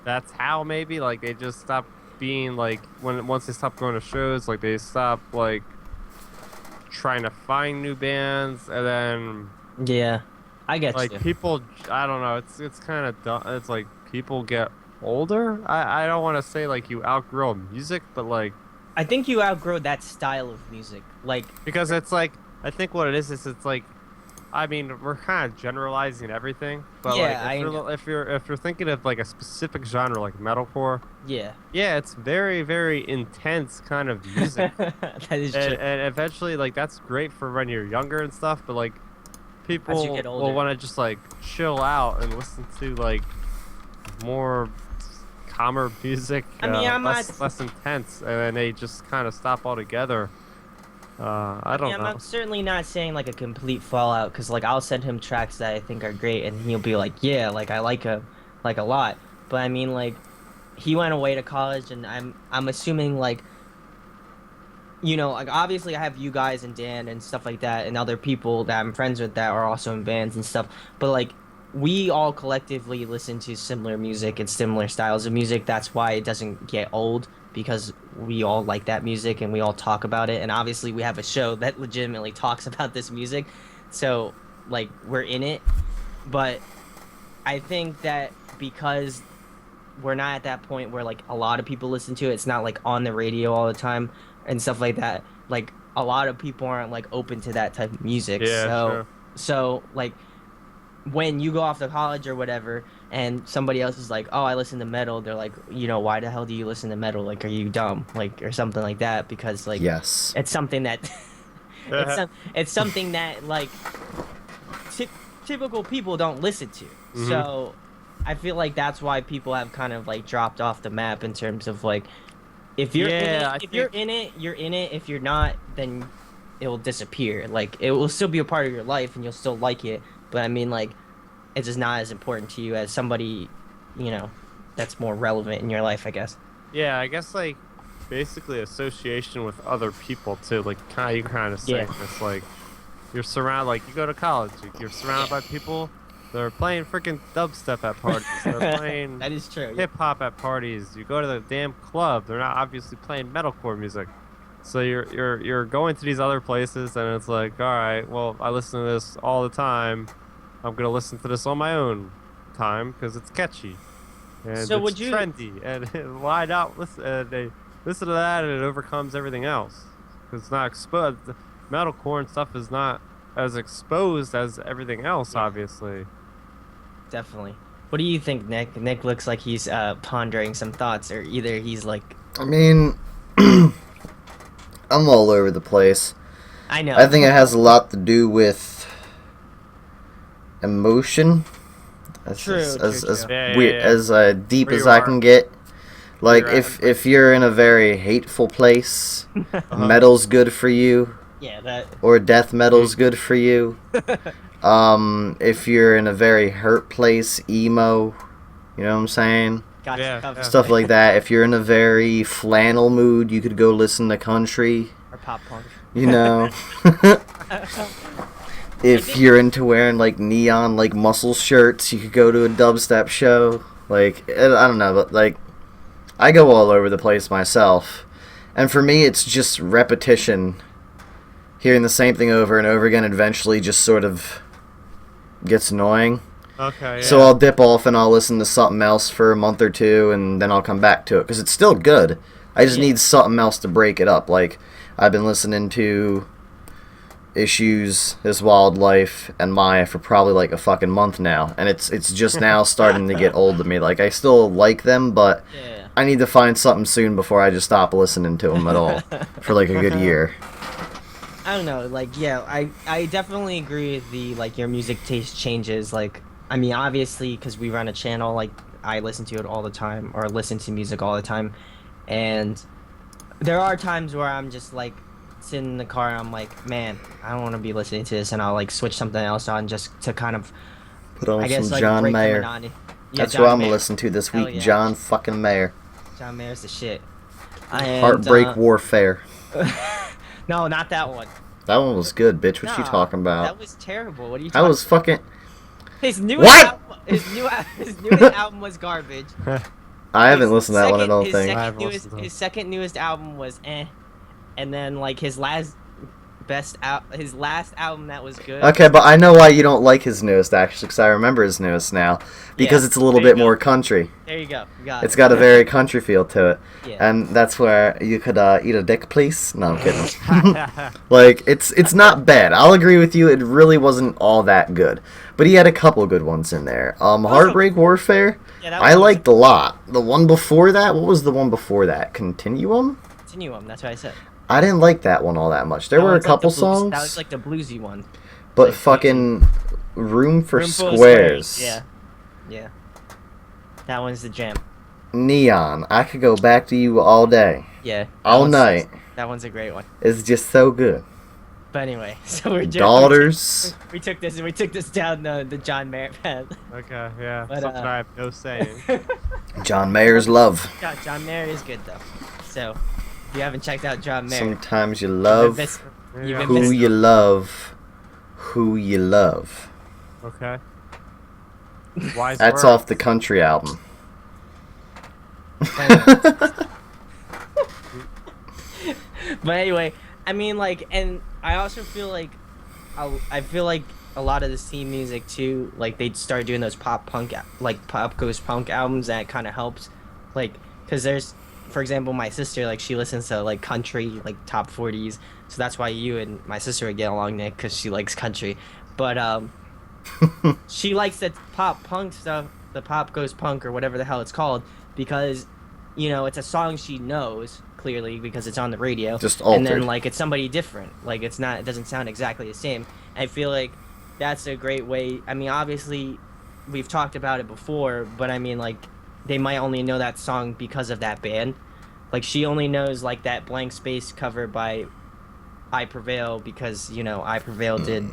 Speaker 1: that's how maybe like they just stop being like once they stop going to shows, like they stop like trying to find new bands, and then
Speaker 3: Yeah, I get
Speaker 1: like
Speaker 3: you.
Speaker 1: people, I don't know. It's kind of dumb. It's like people get older. I don't want to say like you outgrow music, but like
Speaker 3: I think you outgrow that style of music. Like,
Speaker 1: because it's like I think what it is it's like I mean we're kind of generalizing everything, but like
Speaker 3: yeah, I know.
Speaker 1: if you're thinking of like a specific genre like metalcore,
Speaker 3: Yeah.
Speaker 1: yeah, it's very very intense kind of music,
Speaker 3: That is true.
Speaker 1: and eventually like that's great for when you're younger and stuff, but like
Speaker 3: As you
Speaker 1: people
Speaker 3: get
Speaker 1: will
Speaker 3: older.
Speaker 1: want to just like chill out and listen to like more calmer music,
Speaker 3: I mean, I'm not.
Speaker 1: less intense, and then they just kind of stop altogether. I
Speaker 3: I mean,
Speaker 1: don't
Speaker 3: I'm
Speaker 1: know.
Speaker 3: not, certainly not saying like a complete fallout, because like I'll send him tracks that I think are great, and he'll be like, "Yeah, like I like him, like a lot." But I mean, like he went away to college, and I'm assuming like like obviously I have you guys and Dan and stuff like that, and other people that I'm friends with that are also in bands and stuff. But like we all collectively listen to similar music and similar styles of music. That's why it doesn't get old, because we all like that music and we all talk about it. And obviously we have a show that legitimately talks about this music, so like we're in it. But I think that because we're not at that point where like a lot of people listen to it, it's not like on the radio all the time and stuff like that. Like a lot of people aren't like open to that type of music.
Speaker 1: Yeah,
Speaker 3: So
Speaker 1: sure.
Speaker 3: so like when you go off to college or whatever and somebody else is like, "Oh, I listen to metal." They're like, "Why the hell do you listen to metal? Like, are you dumb?" Like, or something like that, because like
Speaker 2: Yes.
Speaker 3: it's something that it's something that like ty- typical people don't listen to.
Speaker 1: Hmm.
Speaker 3: So I feel like that's why people have kind of like dropped off the map in terms of like if you're in
Speaker 1: Yeah,
Speaker 3: it,
Speaker 1: I
Speaker 3: if you're
Speaker 1: think.
Speaker 3: in it, you're in it. If you're not, then it will disappear. Like it will still be a part of your life and you'll still like it. But I mean like it's just not as important to you as somebody, you know, that's more relevant in your life, I guess.
Speaker 1: Yeah, I guess like basically association with other people too. Like kind you kind of
Speaker 3: Yeah.
Speaker 1: saying this like you're surrounded like you go to college, you're surrounded by people that are playing freaking dubstep at parties. They're playing
Speaker 3: That is true.
Speaker 1: hip hop at parties. You go to the damn club. They're not obviously playing metalcore music. So you're going to these other places and it's like, all right, well, I listen to this all the time. I'm gonna listen to this on my own time because it's catchy and
Speaker 3: So
Speaker 1: it's
Speaker 3: would you
Speaker 1: trendy. And why not listen? They listen to that and it overcomes everything else. 'Cause it's not exposed. Metalcore and stuff is not as exposed as everything else,
Speaker 3: Yeah,
Speaker 1: obviously.
Speaker 3: definitely. What do you think, Nick? Nick looks like he's pondering some thoughts, or either he's like,
Speaker 2: I mean, I'm all over the place.
Speaker 3: I know.
Speaker 2: I think it has a lot to do with emotion. As
Speaker 3: True,
Speaker 2: as,
Speaker 3: true,
Speaker 2: as, as
Speaker 3: true.
Speaker 1: Yeah,
Speaker 2: weird
Speaker 1: yeah, yeah.
Speaker 2: as deep
Speaker 1: Where
Speaker 2: as
Speaker 1: you
Speaker 2: I
Speaker 1: are,
Speaker 2: can get.
Speaker 1: where
Speaker 2: Like
Speaker 1: you're at.
Speaker 2: if you're in a very hateful place,
Speaker 1: Uh-huh.
Speaker 2: metal's good for you,
Speaker 3: Yeah, that.
Speaker 2: or death metal's
Speaker 1: Mhm.
Speaker 2: good for you. If you're in a very hurt place, emo, you know what I'm saying?
Speaker 3: Gotcha.
Speaker 1: Yeah,
Speaker 3: Covered.
Speaker 1: yeah.
Speaker 2: Stuff like that. If you're in a very flannel mood, you could go listen to country,
Speaker 3: Or pop punk.
Speaker 2: you know. If
Speaker 3: think-
Speaker 2: you're into wearing like neon like muscle shirts, you could go to a dubstep show. Like I don't know, but like I go all over the place myself. And for me it's just repetition. Hearing the same thing over and over again eventually just sort of gets annoying.
Speaker 1: Okay, yeah.
Speaker 2: So I'll dip off and I'll listen to something else for a month or two and then I'll come back to it because it's still good. I just
Speaker 3: Yeah.
Speaker 2: need something else to break it up. Like I've been listening to Issues, His Wildlife, and Maya for probably like a fucking month now, and it's just now starting to get old to me. Like I still like them, but
Speaker 3: Yeah.
Speaker 2: I need to find something soon before I just stop listening to them at all for like a good year.
Speaker 3: I don't know, like yeah, I definitely agree with the like your music taste changes. Like I mean, obviously, because we run a channel, like I listen to it all the time or listen to music all the time, and there are times where I'm just like sitting in the car and I'm like, man, I don't want to be listening to this, and I'll like switch something else on just to kind of,
Speaker 2: Put on
Speaker 3: I guess,
Speaker 2: some
Speaker 3: like
Speaker 2: John
Speaker 3: break the
Speaker 2: Mayer.
Speaker 3: monotony. Yeah,
Speaker 2: That's
Speaker 3: John
Speaker 2: what I'm
Speaker 3: Mayer.
Speaker 2: gonna listen to this
Speaker 3: Hell
Speaker 2: week.
Speaker 3: yeah.
Speaker 2: John fucking Mayer.
Speaker 3: John Mayer's the shit. And,
Speaker 2: Heartbreak Warfare.
Speaker 3: no, not that one.
Speaker 2: That one was good, bitch. What you
Speaker 3: Nah,
Speaker 2: talking about?
Speaker 3: That was terrible. What are you
Speaker 2: That
Speaker 3: talking?
Speaker 2: was fucking.
Speaker 3: His newest
Speaker 2: What?
Speaker 3: his newest album was garbage.
Speaker 2: I haven't
Speaker 3: His
Speaker 2: listened to that one. I don't
Speaker 3: his
Speaker 2: think.
Speaker 1: I
Speaker 3: Second
Speaker 1: haven't
Speaker 3: newest,
Speaker 1: listened to it.
Speaker 3: his second newest album was eh, and then like his last his last album that was good.
Speaker 2: Okay, but I know why you don't like his newest, actually, because I remember his newest now. Because
Speaker 3: Yeah,
Speaker 2: it's a little
Speaker 3: there you
Speaker 2: bit
Speaker 3: go.
Speaker 2: more country.
Speaker 3: There you go. You got
Speaker 2: It's
Speaker 3: it.
Speaker 2: got a very country feel to it.
Speaker 3: Yeah.
Speaker 2: And that's where you could eat a dick, please? No, I'm kidding. Like, it's not bad. I'll agree with you, it really wasn't all that good. But he had a couple good ones in there. Heartbreak Warfare,
Speaker 3: Yeah, that
Speaker 2: I
Speaker 3: was
Speaker 2: liked a lot. The one before that, what was the one before that? Continuum?
Speaker 3: Continuum. That's what I said.
Speaker 2: I didn't like that one all that much. There
Speaker 3: That
Speaker 2: were a
Speaker 3: one's like the
Speaker 2: couple
Speaker 3: blues-
Speaker 2: songs,
Speaker 3: That was like the bluesy one.
Speaker 2: but
Speaker 3: like
Speaker 2: fucking Room for
Speaker 3: Room Full of
Speaker 2: Squares.
Speaker 3: Yeah. Yeah. That one's the jam.
Speaker 2: Neon. I could go back to you all day.
Speaker 3: Yeah.
Speaker 2: All night.
Speaker 3: That one's a great one.
Speaker 2: It's just so good.
Speaker 3: But anyway, so we're
Speaker 2: Daughters.
Speaker 3: We took this down the John Mayer path.
Speaker 1: Okay, yeah.
Speaker 3: But,
Speaker 1: Something I have no say in.
Speaker 2: John Mayer's Love.
Speaker 3: Yeah, John Mayer is good though. So if you haven't checked out John Mayer,
Speaker 2: Sometimes you
Speaker 3: you've
Speaker 2: love
Speaker 3: been miss- you've
Speaker 1: Yeah.
Speaker 3: been
Speaker 2: who
Speaker 3: missing-
Speaker 2: you love. Who you love.
Speaker 1: Okay. Wise
Speaker 2: That's
Speaker 1: words.
Speaker 2: off the country album.
Speaker 3: But anyway, I mean, like, and I also feel like, I feel like a lot of the scene music too, like they start doing those pop punk, like pop goes punk albums, that kind of helps, like, cause there's, for example, my sister, like she listens to like country, like top 40s, so that's why you and my sister would get along, Nick, cause she likes country, but she likes the pop punk stuff, the pop goes punk or whatever the hell it's called, because, you know, it's a song she knows clearly because it's on the radio.
Speaker 2: Just
Speaker 3: And then
Speaker 2: altered.
Speaker 3: like it's somebody different. Like it doesn't sound exactly the same. I feel like that's a great way. I mean, obviously we've talked about it before, but I mean like they might only know that song because of that band. Like she only knows like that Blank Space cover by I Prevail because, you know, I Prevail did,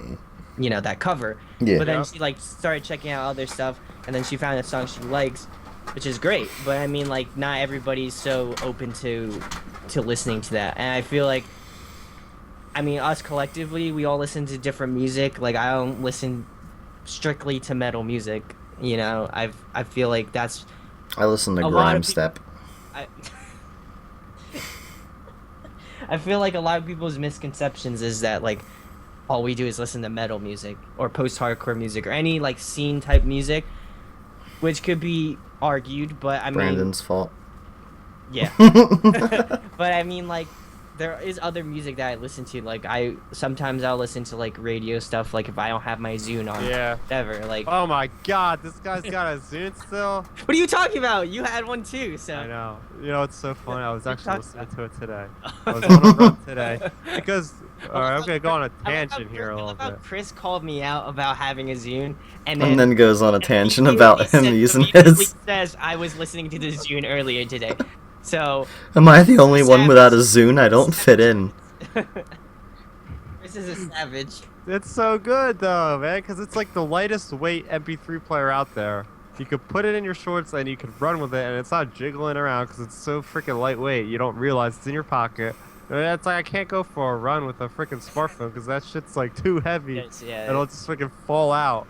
Speaker 3: you know, that cover.
Speaker 2: Yeah.
Speaker 3: But then
Speaker 1: Yep.
Speaker 3: she like started checking out other stuff, and then she found a song she likes, which is great. But I mean, like, not everybody's so open to listening to that. And I feel like, I mean, us collectively, we all listen to different music. Like, I don't listen strictly to metal music. You know, I feel like that's
Speaker 2: I listen to
Speaker 3: A lot of
Speaker 2: Grime
Speaker 3: peop-
Speaker 2: Step.
Speaker 3: I. I feel like a lot of people's misconceptions is that like all we do is listen to metal music or post-hardcore music or any like scene type music, which could be argued, but I mean,
Speaker 2: Brandon's fault.
Speaker 3: yeah. But I mean, like, there is other music that I listen to. Like, sometimes I'll listen to like radio stuff. Like if I don't have my Zune on,
Speaker 1: Yeah.
Speaker 3: whatever. Like,
Speaker 1: Oh my god, this guy's got a Zune still?
Speaker 3: what are you talking about? You had one too, so.
Speaker 1: I know. You know, it's so funny. I was
Speaker 3: What are you
Speaker 1: actually
Speaker 3: talking
Speaker 1: listening to it today. I was on a run today. Because, alright, I'm gonna go on a
Speaker 3: I love
Speaker 1: tangent here a
Speaker 3: I
Speaker 1: little
Speaker 3: love how
Speaker 1: bit.
Speaker 3: Chris called me out about having a Zune, and
Speaker 2: And then goes on a tangent
Speaker 3: immediately
Speaker 2: about him
Speaker 3: said-
Speaker 2: using
Speaker 3: immediately
Speaker 2: his.
Speaker 3: says I was listening to the Zune earlier today. So
Speaker 2: Am I the only one without a Zune? I don't fit in.
Speaker 3: this is a savage.
Speaker 1: It's so good though, man, because it's like the lightest weight MP3 player out there. You could put it in your shorts and you could run with it, and it's not jiggling around because it's so freaking lightweight. You don't realize it's in your pocket. And it's like I can't go for a run with a freaking smartphone because that shit's like too heavy.
Speaker 3: Yes, yeah.
Speaker 1: It'll just freaking fall out.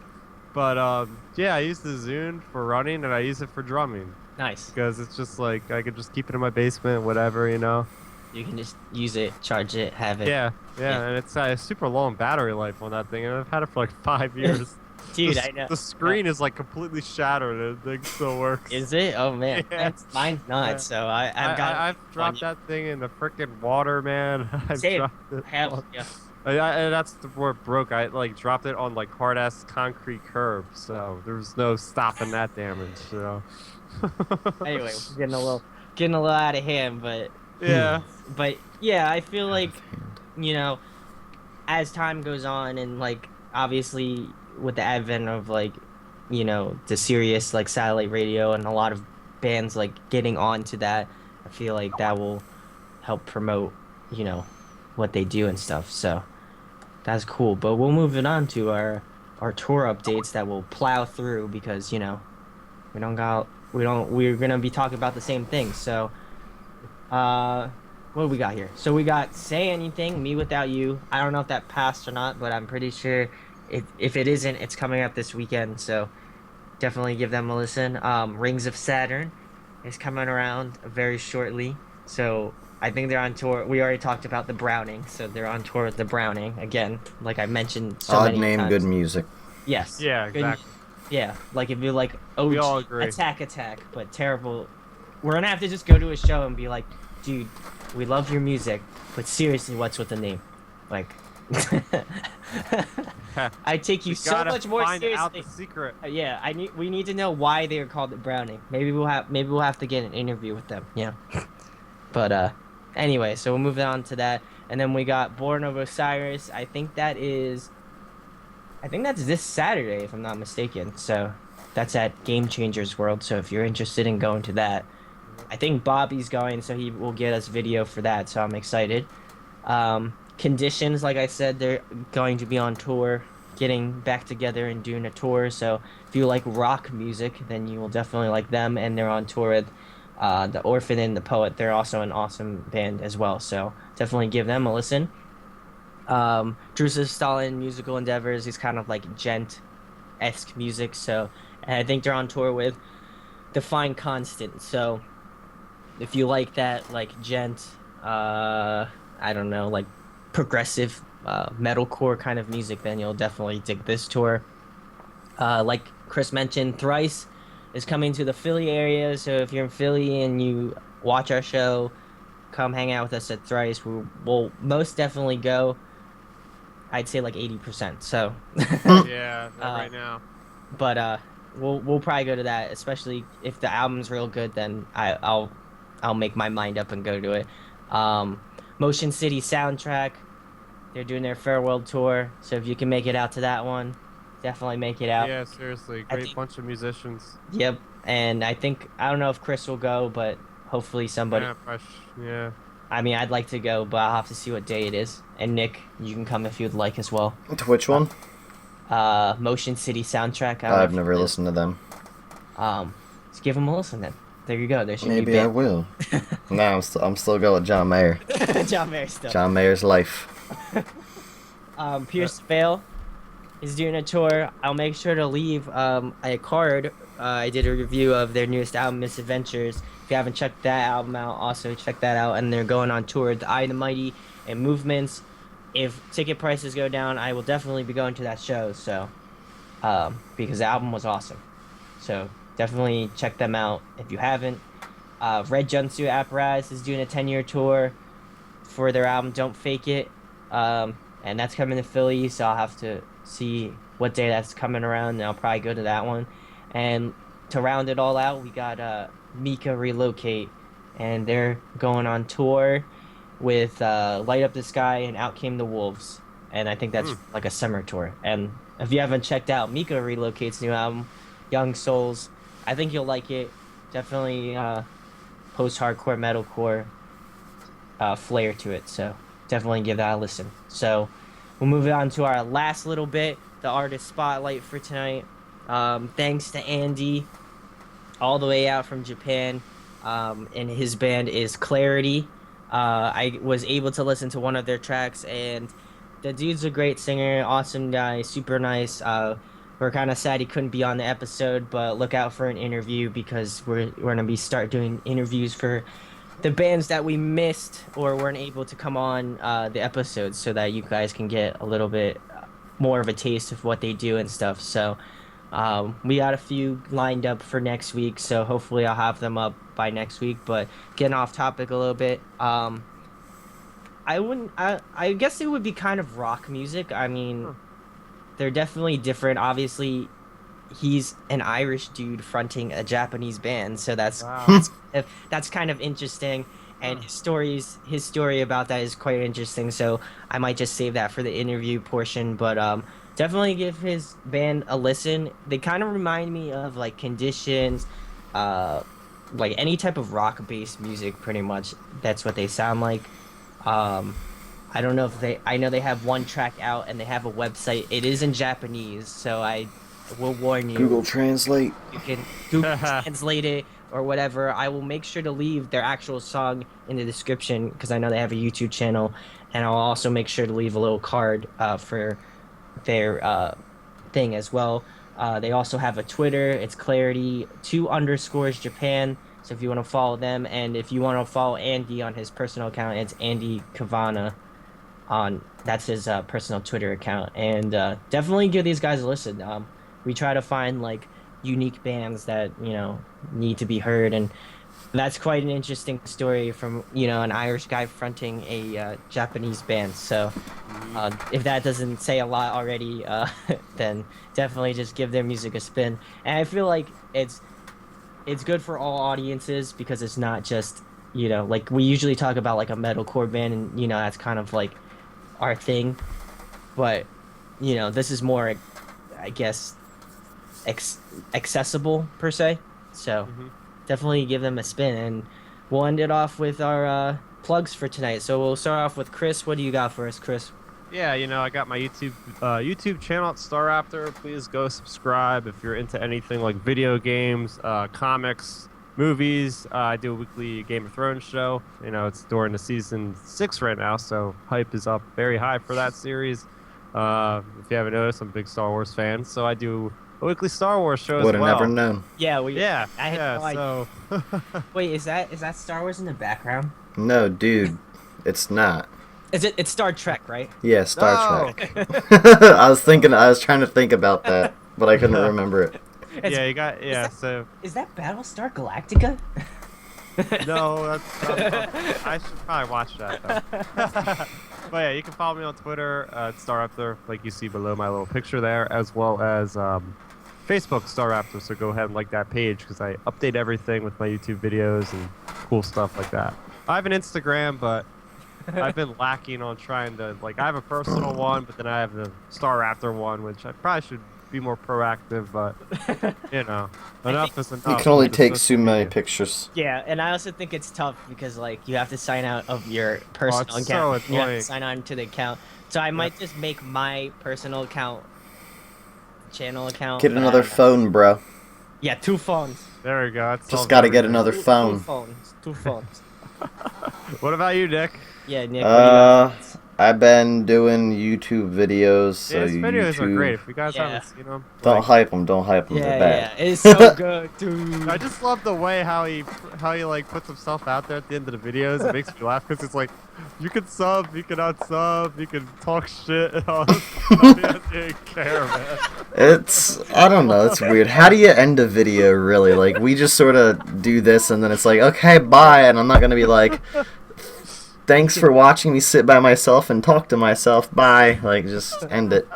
Speaker 1: But yeah, I use the Zune for running and I use it for drumming
Speaker 3: Nice.
Speaker 1: because it's just like I could just keep it in my basement, whatever, you know.
Speaker 3: You can just use it, charge it, have it.
Speaker 1: Yeah,
Speaker 3: Yeah.
Speaker 1: and it's a super long battery life on that thing, and I've had it for like 5 years.
Speaker 3: Dude,
Speaker 1: the,
Speaker 3: I know.
Speaker 1: The screen is like completely shattered, and the thing still works.
Speaker 3: Is it? Oh man,
Speaker 1: Yeah.
Speaker 3: mine's not.
Speaker 1: Yeah.
Speaker 3: So I've got.
Speaker 1: I've dropped that thing in the freaking water, man. I've
Speaker 3: Same.
Speaker 1: dropped it.
Speaker 3: I have. Yeah.
Speaker 1: And that's where it broke. I like dropped it on like hard ass concrete curb, so there was no stopping that damage. You know.
Speaker 3: Anyway, we're getting a little out of hand, but
Speaker 1: Yeah.
Speaker 3: yeah, I feel like, you know, as time goes on and like obviously with the advent of like, you know, the serious like satellite radio and a lot of bands like getting onto that, I feel like that will help promote, you know, what they do and stuff. So that's cool. But we'll move it on to our tour updates that we'll plow through because, you know, we're gonna be talking about the same thing. So what do we got here? So we got Say Anything, Me Without You. I don't know if that passed or not, but I'm pretty sure if it isn't, it's coming up this weekend. So definitely give them a listen. Rings of Saturn is coming around very shortly. So I think they're on tour. We already talked about the Browning, so they're on tour with the Browning again. Like I mentioned so
Speaker 2: Odd
Speaker 3: many
Speaker 2: name, good
Speaker 3: times.
Speaker 2: music.
Speaker 3: Yes.
Speaker 1: Yeah,
Speaker 3: Good.
Speaker 1: exactly.
Speaker 3: Yeah. Like if you're like
Speaker 1: We
Speaker 3: OG
Speaker 1: all agree.
Speaker 3: Attack Attack, but terrible. We're gonna have to just go to a show and be like, dude, we love your music, but seriously, what's with the name? Like, I take you
Speaker 1: We
Speaker 3: so
Speaker 1: gotta
Speaker 3: much more
Speaker 1: find out the
Speaker 3: seriously.
Speaker 1: secret.
Speaker 3: Yeah, we need to know why they are called the Browning. Maybe we'll have to get an interview with them. Yeah. But anyway, so we'll move on to that. And then we got Born of Osiris. I think that's this Saturday if I'm not mistaken. So that's at Game Changers World. So if you're interested in going to that, I think Bobby's going, so he will get us video for that. So I'm excited. Conditions, like I said, they're going to be on tour, getting back together and doing a tour. So if you like rock music, then you will definitely like them. And they're on tour with the Orphan and the Poet. They're also an awesome band as well. So definitely give them a listen. Drusus Stalin musical endeavors is kind of like gent-esque music. So and I think they're on tour with Define Constant. So if you like that like gent I don't know, like progressive metalcore kind of music, then you'll definitely dig this tour. Like Chris mentioned, Thrice is coming to the Philly area, so if you're in Philly and you watch our show, come hang out with us at Thrice. We'll most definitely go. I'd say like 80%. So
Speaker 1: Yeah,
Speaker 3: uh
Speaker 1: right now.
Speaker 3: but we'll probably go to that, especially if the album's real good, then I'll make my mind up and go to it. Um, Motion City Soundtrack, they're doing their farewell tour, so if you can make it out to that one, definitely make it out.
Speaker 1: Yeah, seriously,
Speaker 3: I
Speaker 1: great
Speaker 3: think,
Speaker 1: bunch of musicians.
Speaker 3: yep, and I don't know if Chris will go, but hopefully somebody.
Speaker 1: Yeah, fresh. Yeah.
Speaker 3: I mean, I'd like to go, but I'll have to see what day it is. And Nick, you can come if you'd like as well.
Speaker 2: To which
Speaker 3: Uh,
Speaker 2: one?
Speaker 3: Motion City Soundtrack. I don't know
Speaker 2: I've
Speaker 3: if you
Speaker 2: never
Speaker 3: live.
Speaker 2: listened to them.
Speaker 3: Just give them a listen then. There you go. There's your new
Speaker 2: Maybe I
Speaker 3: band.
Speaker 2: will. No, I'm still going with John Mayer.
Speaker 3: John Mayer still.
Speaker 2: John Mayer's life.
Speaker 3: Pierce Fail is doing a tour. I'll make sure to leave a card. I did a review of their newest album, Misadventures. If you haven't checked that album out, also check that out. And they're going on tour with I, the Mighty, and Movements. If ticket prices go down, I will definitely be going to that show. So, because the album was awesome. So definitely check them out if you haven't. Red Jumpsuit Apparatus is doing a 10-year tour for their album Don't Fake It. And that's coming to Philly, so I'll have to see what day that's coming around, and I'll probably go to that one. And to round it all out, we got Mika Relocate, and they're going on tour with Light Up the Sky and Out Came the Wolves. And I think that's
Speaker 1: Hmm.
Speaker 3: like a summer tour. And if you haven't checked out Mika Relocate's new album, Young Souls, I think you'll like it. Definitely post-hardcore, metalcore flair to it. So definitely give that a listen. So we'll move on to our last little bit, the artist spotlight for tonight. Thanks to Andy, all the way out from Japan. And his band is Clarity. I was able to listen to one of their tracks, and the dude's a great singer, awesome guy, super nice. We're kind of sad he couldn't be on the episode, but look out for an interview because we're gonna be start doing interviews for the bands that we missed or weren't able to come on the episodes, so that you guys can get a little bit more of a taste of what they do and stuff. So we got a few lined up for next week, so hopefully I'll have them up by next week. But getting off topic a little bit, I wouldn't. I guess it would be kind of rock music. I mean,
Speaker 1: Huh.
Speaker 3: they're definitely different. Obviously, he's an Irish dude fronting a Japanese band, so
Speaker 1: Wow.
Speaker 3: that's kind of interesting. And
Speaker 1: Huh.
Speaker 3: his story about that is quite interesting. So I might just save that for the interview portion. But definitely give his band a listen. They kind of remind me of like Conditions, uh, like any type of rock based music. Pretty much, that's what they sound like. Um, I don't know if they. I know they have one track out and they have a website. It is in Japanese, so I will warn you.
Speaker 2: Google Translate.
Speaker 3: You can Google translate it or whatever. I will make sure to leave their actual song in the description because I know they have a YouTube channel, and I'll also make sure to leave a little card for their thing as well. They also have a Twitter. It's Clarity 2 underscores Japan. So if you want to follow them, and if you want to follow Andy on his personal account, it's Andykavna on that's his personal Twitter account, and definitely give these guys a listen. We try to find like unique bands that need to be heard, and that's quite an interesting story from an Irish guy fronting a Japanese band. So if that doesn't say a lot already, then definitely just give their music a spin. And I feel like it's good for all audiences because it's not just like we usually talk about like a metalcore band, and that's kind of like our thing, but this is more, I guess, accessible per se. So definitely give them a spin, and we'll end it off with our plugs for tonight. So we'll start off with Chris. What do you got for us, Chris?
Speaker 1: Yeah, I got my YouTube channel at Star Raptor. Please go subscribe if you're into anything like video games, comics, movies. I do a weekly Game of Thrones show. It's during the season 6 right now, so hype is up very high for that series. If you haven't noticed, I'm a big Star Wars fan, so I do a weekly Star Wars show
Speaker 2: Would
Speaker 1: as
Speaker 2: have
Speaker 1: well.
Speaker 2: never known.
Speaker 3: Yeah, I had
Speaker 1: yeah.
Speaker 3: no idea.
Speaker 1: So
Speaker 3: Wait, is that Star Wars in the background?
Speaker 2: No, dude, it's not.
Speaker 3: It's Star Trek, right?
Speaker 2: Yeah, Star
Speaker 1: No.
Speaker 2: Trek. I was trying to think about that, but I couldn't remember it.
Speaker 1: So
Speaker 3: Is that Battlestar Galactica?
Speaker 1: no, I should probably watch that though. But yeah, you can follow me on Twitter at Star Raptor, like you see below my little picture there, as well as Facebook Star Raptor. So go ahead and like that page because I update everything with my YouTube videos and cool stuff like that. I have an Instagram, but I've been lacking on trying to I have a personal one, but then I have the Star Raptor one, which I probably should be more proactive. But enough is enough.
Speaker 2: You can only
Speaker 1: with
Speaker 2: take
Speaker 1: social
Speaker 2: so many
Speaker 1: media.
Speaker 2: pictures.
Speaker 3: Yeah, and I also think it's tough because you have to sign out of your personal
Speaker 1: it's so
Speaker 3: account. You have to
Speaker 1: annoying.
Speaker 3: sign on to the account. So I might just make my personal account channel account.
Speaker 2: Get
Speaker 3: but I
Speaker 2: another
Speaker 3: don't know.
Speaker 2: phone, bro.
Speaker 3: Yeah, 2 phones.
Speaker 1: There we go. That
Speaker 2: Just
Speaker 1: solves
Speaker 2: gotta get
Speaker 1: everything.
Speaker 2: another
Speaker 3: Two
Speaker 2: phone.
Speaker 3: phones. 2 phones.
Speaker 1: What about you, Nick?
Speaker 3: Yeah, Nick. What do you got?
Speaker 2: I've been doing YouTube videos. So
Speaker 1: Yeah, his videos are
Speaker 2: YouTube-
Speaker 1: great. If you guys
Speaker 3: Yeah.
Speaker 1: haven't seen them,
Speaker 2: Don't hype them. Don't hype them.
Speaker 3: Yeah,
Speaker 2: They're bad.
Speaker 3: yeah, it's so good, dude.
Speaker 1: I just love the way how he puts himself out there at the end of the videos. It makes me laugh because it's like, you can sub, you can unsub, you can talk shit. And all this stuff. He doesn't even care, man.
Speaker 2: I don't know, it's weird. How do you end a video, really? Like, we just sort of do this, and then it's like, okay, bye, and I'm not gonna be like, thanks for watching me sit by myself and talk to myself, bye. Like, just end it.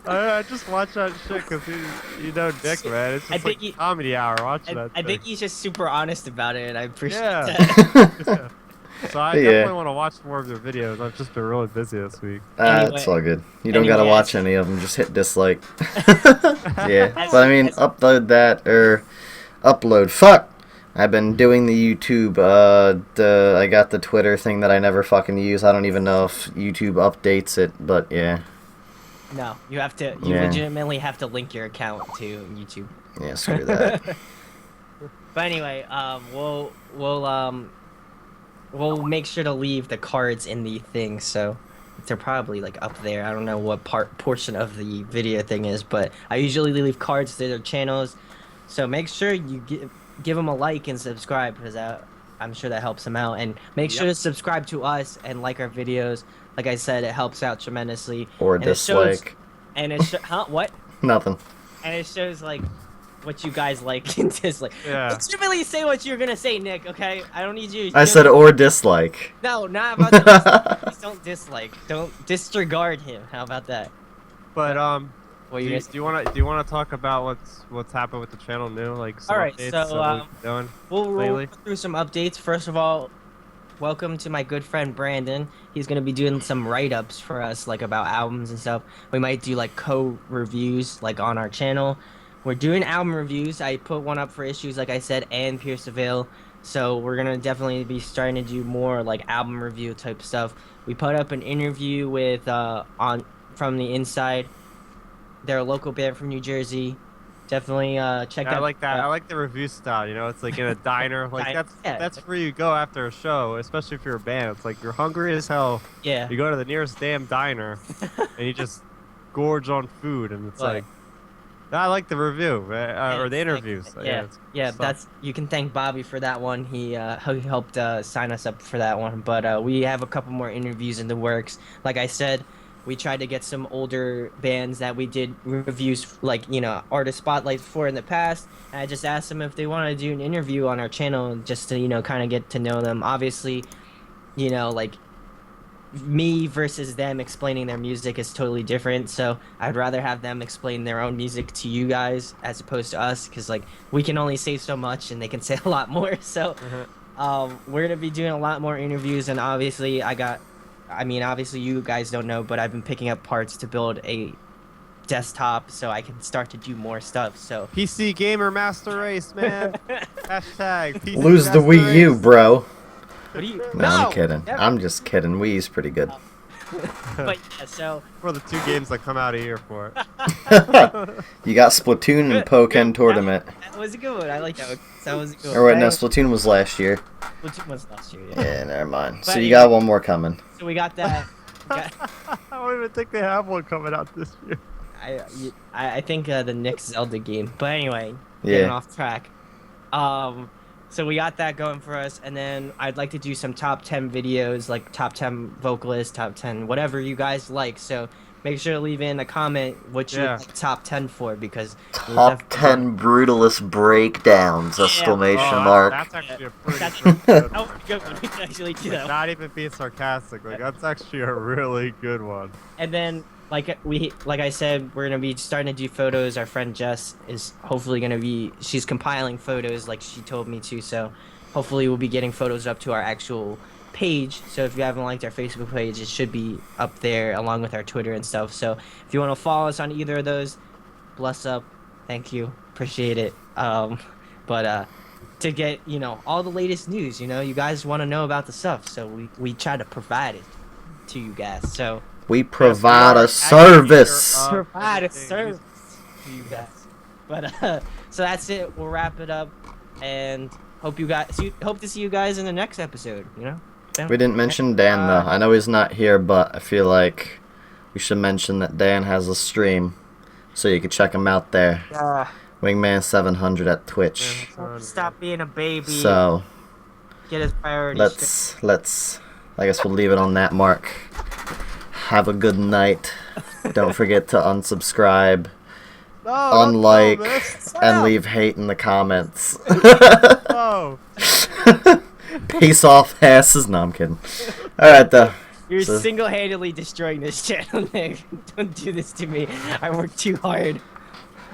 Speaker 1: I just watch that shit because Nick, man. It's
Speaker 3: I
Speaker 1: just
Speaker 3: think
Speaker 1: like
Speaker 3: he-
Speaker 1: comedy hour watching that
Speaker 3: I
Speaker 1: thing.
Speaker 3: think he's just super honest about it, and I appreciate
Speaker 1: Yeah.
Speaker 3: that.
Speaker 1: Yeah. So I
Speaker 2: Yeah.
Speaker 1: definitely want to watch more of your videos. I've just been really busy this week.
Speaker 3: Anyway-
Speaker 2: It's all good. You don't gotta
Speaker 3: anyway,
Speaker 2: watch any of them, just hit dislike. Yeah, but I mean, upload that, or upload. Fuck! I've been doing the YouTube, I got the Twitter thing that I never fucking use. I don't even know if YouTube updates it, but yeah.
Speaker 3: No, you have to. You
Speaker 2: Yeah.
Speaker 3: legitimately have to link your account to YouTube.
Speaker 2: Yeah, screw that.
Speaker 3: But anyway, we'll make sure to leave the cards in the thing, so they're probably up there. I don't know what portion of the video thing is, but I usually leave cards to their channels, so make sure you give them a like and subscribe because I'm sure that helps them out. And make sure to subscribe to us and like our videos. Like I said, it helps out tremendously.
Speaker 2: Or
Speaker 3: And it shows-
Speaker 2: dislike.
Speaker 3: And it what?
Speaker 2: Nothing.
Speaker 3: And it shows what you guys like and dislike.
Speaker 1: Yeah.
Speaker 3: Legitimately say what you're gonna say, Nick. Okay, I don't need you.
Speaker 2: I said or dislike.
Speaker 3: No, not about the Please don't dislike. Don't disregard him. How about that?
Speaker 1: But
Speaker 3: What
Speaker 1: do
Speaker 3: you
Speaker 1: you,
Speaker 3: guys?
Speaker 1: do you want to talk about what's happened with the channel new, like some
Speaker 3: All right,
Speaker 1: updates
Speaker 3: so,
Speaker 1: that we've been doing?
Speaker 3: We'll
Speaker 1: lately?
Speaker 3: go through some updates. First of all, welcome to my good friend Brandon. He's gonna be doing some write-ups for us, about albums and stuff. We might do co-reviews on our channel. We're doing album reviews. I put one up for Issues, like I said, and Pierce the Veil. So we're gonna definitely be starting to do more album review type stuff. We put up an interview with from the Inside. They're a local band from New Jersey. Definitely check
Speaker 1: Yeah, I
Speaker 3: out.
Speaker 1: like that. I like the review style. It's like in a diner.
Speaker 3: Yeah.
Speaker 1: That's where you go after a show, especially if you're a band. It's like you're hungry as hell.
Speaker 3: Yeah.
Speaker 1: You go to the nearest damn diner, and you just gorge on food, and it's
Speaker 3: What?
Speaker 1: like I like the review or the
Speaker 3: It's like-
Speaker 1: interviews.
Speaker 3: yeah,
Speaker 1: it's
Speaker 3: yeah.
Speaker 1: stuff.
Speaker 3: That's you can thank Bobby for that one. He helped sign us up for that one. But we have a couple more interviews in the works. Like I said, we tried to get some older bands that we did reviews, like artist spotlights for in the past. And I just asked them if they wanted to do an interview on our channel, just to kind of get to know them. Obviously, like me versus them explaining their music is totally different. So I'd rather have them explain their own music to you guys as opposed to us, because like we can only say so much and they can say a lot more. So we're gonna be doing a lot more interviews, and obviously obviously you guys don't know, but I've been picking up parts to build a desktop so I can start to do more stuff. So
Speaker 1: PC Gamer Master Race, man. Hashtag PC
Speaker 2: Lose the
Speaker 1: Master
Speaker 2: Wii U,
Speaker 1: Race.
Speaker 2: bro.
Speaker 3: what do you?
Speaker 2: No, I'm kidding.
Speaker 3: never.
Speaker 2: I'm just kidding. Wii's pretty good.
Speaker 3: But yeah, so
Speaker 1: For the 2 games that come out a year for it.
Speaker 2: You got Splatoon and Pokken Tournament.
Speaker 3: that was a good one. I like that one. That was a good one.
Speaker 2: Or wait, no, Splatoon was last year.
Speaker 3: Splatoon was last year.
Speaker 2: Yeah, never mind. So
Speaker 3: But
Speaker 2: you got one more coming.
Speaker 3: So we got that.
Speaker 1: I don't even think they have one coming out this year.
Speaker 3: I think the next Zelda game. But anyway, getting
Speaker 2: Yeah.
Speaker 3: off track. So we got that going for us, and then I'd like to do some top 10 videos, like top 10 vocalists, top 10 whatever you guys like. So make sure to leave in a comment what you
Speaker 1: Yeah.
Speaker 3: like top 10 for, because we'll
Speaker 2: Top
Speaker 3: definitely-
Speaker 2: 10 brutalist breakdowns! Exclamation
Speaker 1: Oh,
Speaker 2: mark.
Speaker 1: that's actually a pretty
Speaker 3: That's-
Speaker 1: good
Speaker 3: That was a good one. We can actually do that.
Speaker 1: Not even being sarcastic. Like, that's actually a really good one.
Speaker 3: And then, like I said, we're gonna be starting to do photos. Our friend Jess is hopefully gonna be. She's compiling photos, like she told me to. So, hopefully, we'll be getting photos up to our actual page. So, if you haven't liked our Facebook page, it should be up there along with our Twitter and stuff. So, if you want to follow us on either of those, bless up. Thank you, appreciate it. But to get all the latest news, you guys want to know about the stuff, so we try to provide it to you guys. So.
Speaker 2: We provide a
Speaker 1: Yes,
Speaker 2: service.
Speaker 3: Provide a
Speaker 1: everything.
Speaker 3: service to you guys. But so that's it. We'll wrap it up, and hope to see you guys in the next episode. Yeah.
Speaker 2: We didn't mention Dan though. I know he's not here, but I feel like we should mention that Dan has a stream, so you can check him out there. Wingman700 at Twitch.
Speaker 3: Stop being a baby.
Speaker 2: So
Speaker 3: Get his priorities.
Speaker 2: let's. I guess we'll leave it on that mark. Have a good night. Don't forget to unsubscribe, unlike, and leave hate in the comments.
Speaker 1: Oh.
Speaker 2: Peace off, asses. No, I'm kidding. Alright, though.
Speaker 3: You're
Speaker 2: So-
Speaker 3: single-handedly destroying this channel, Nick. Don't do this to me. I work too hard.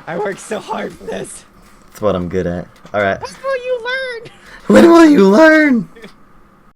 Speaker 3: I work so hard for this.
Speaker 2: That's what I'm good at. Alright.
Speaker 3: That's what you learn.
Speaker 2: When will you learn?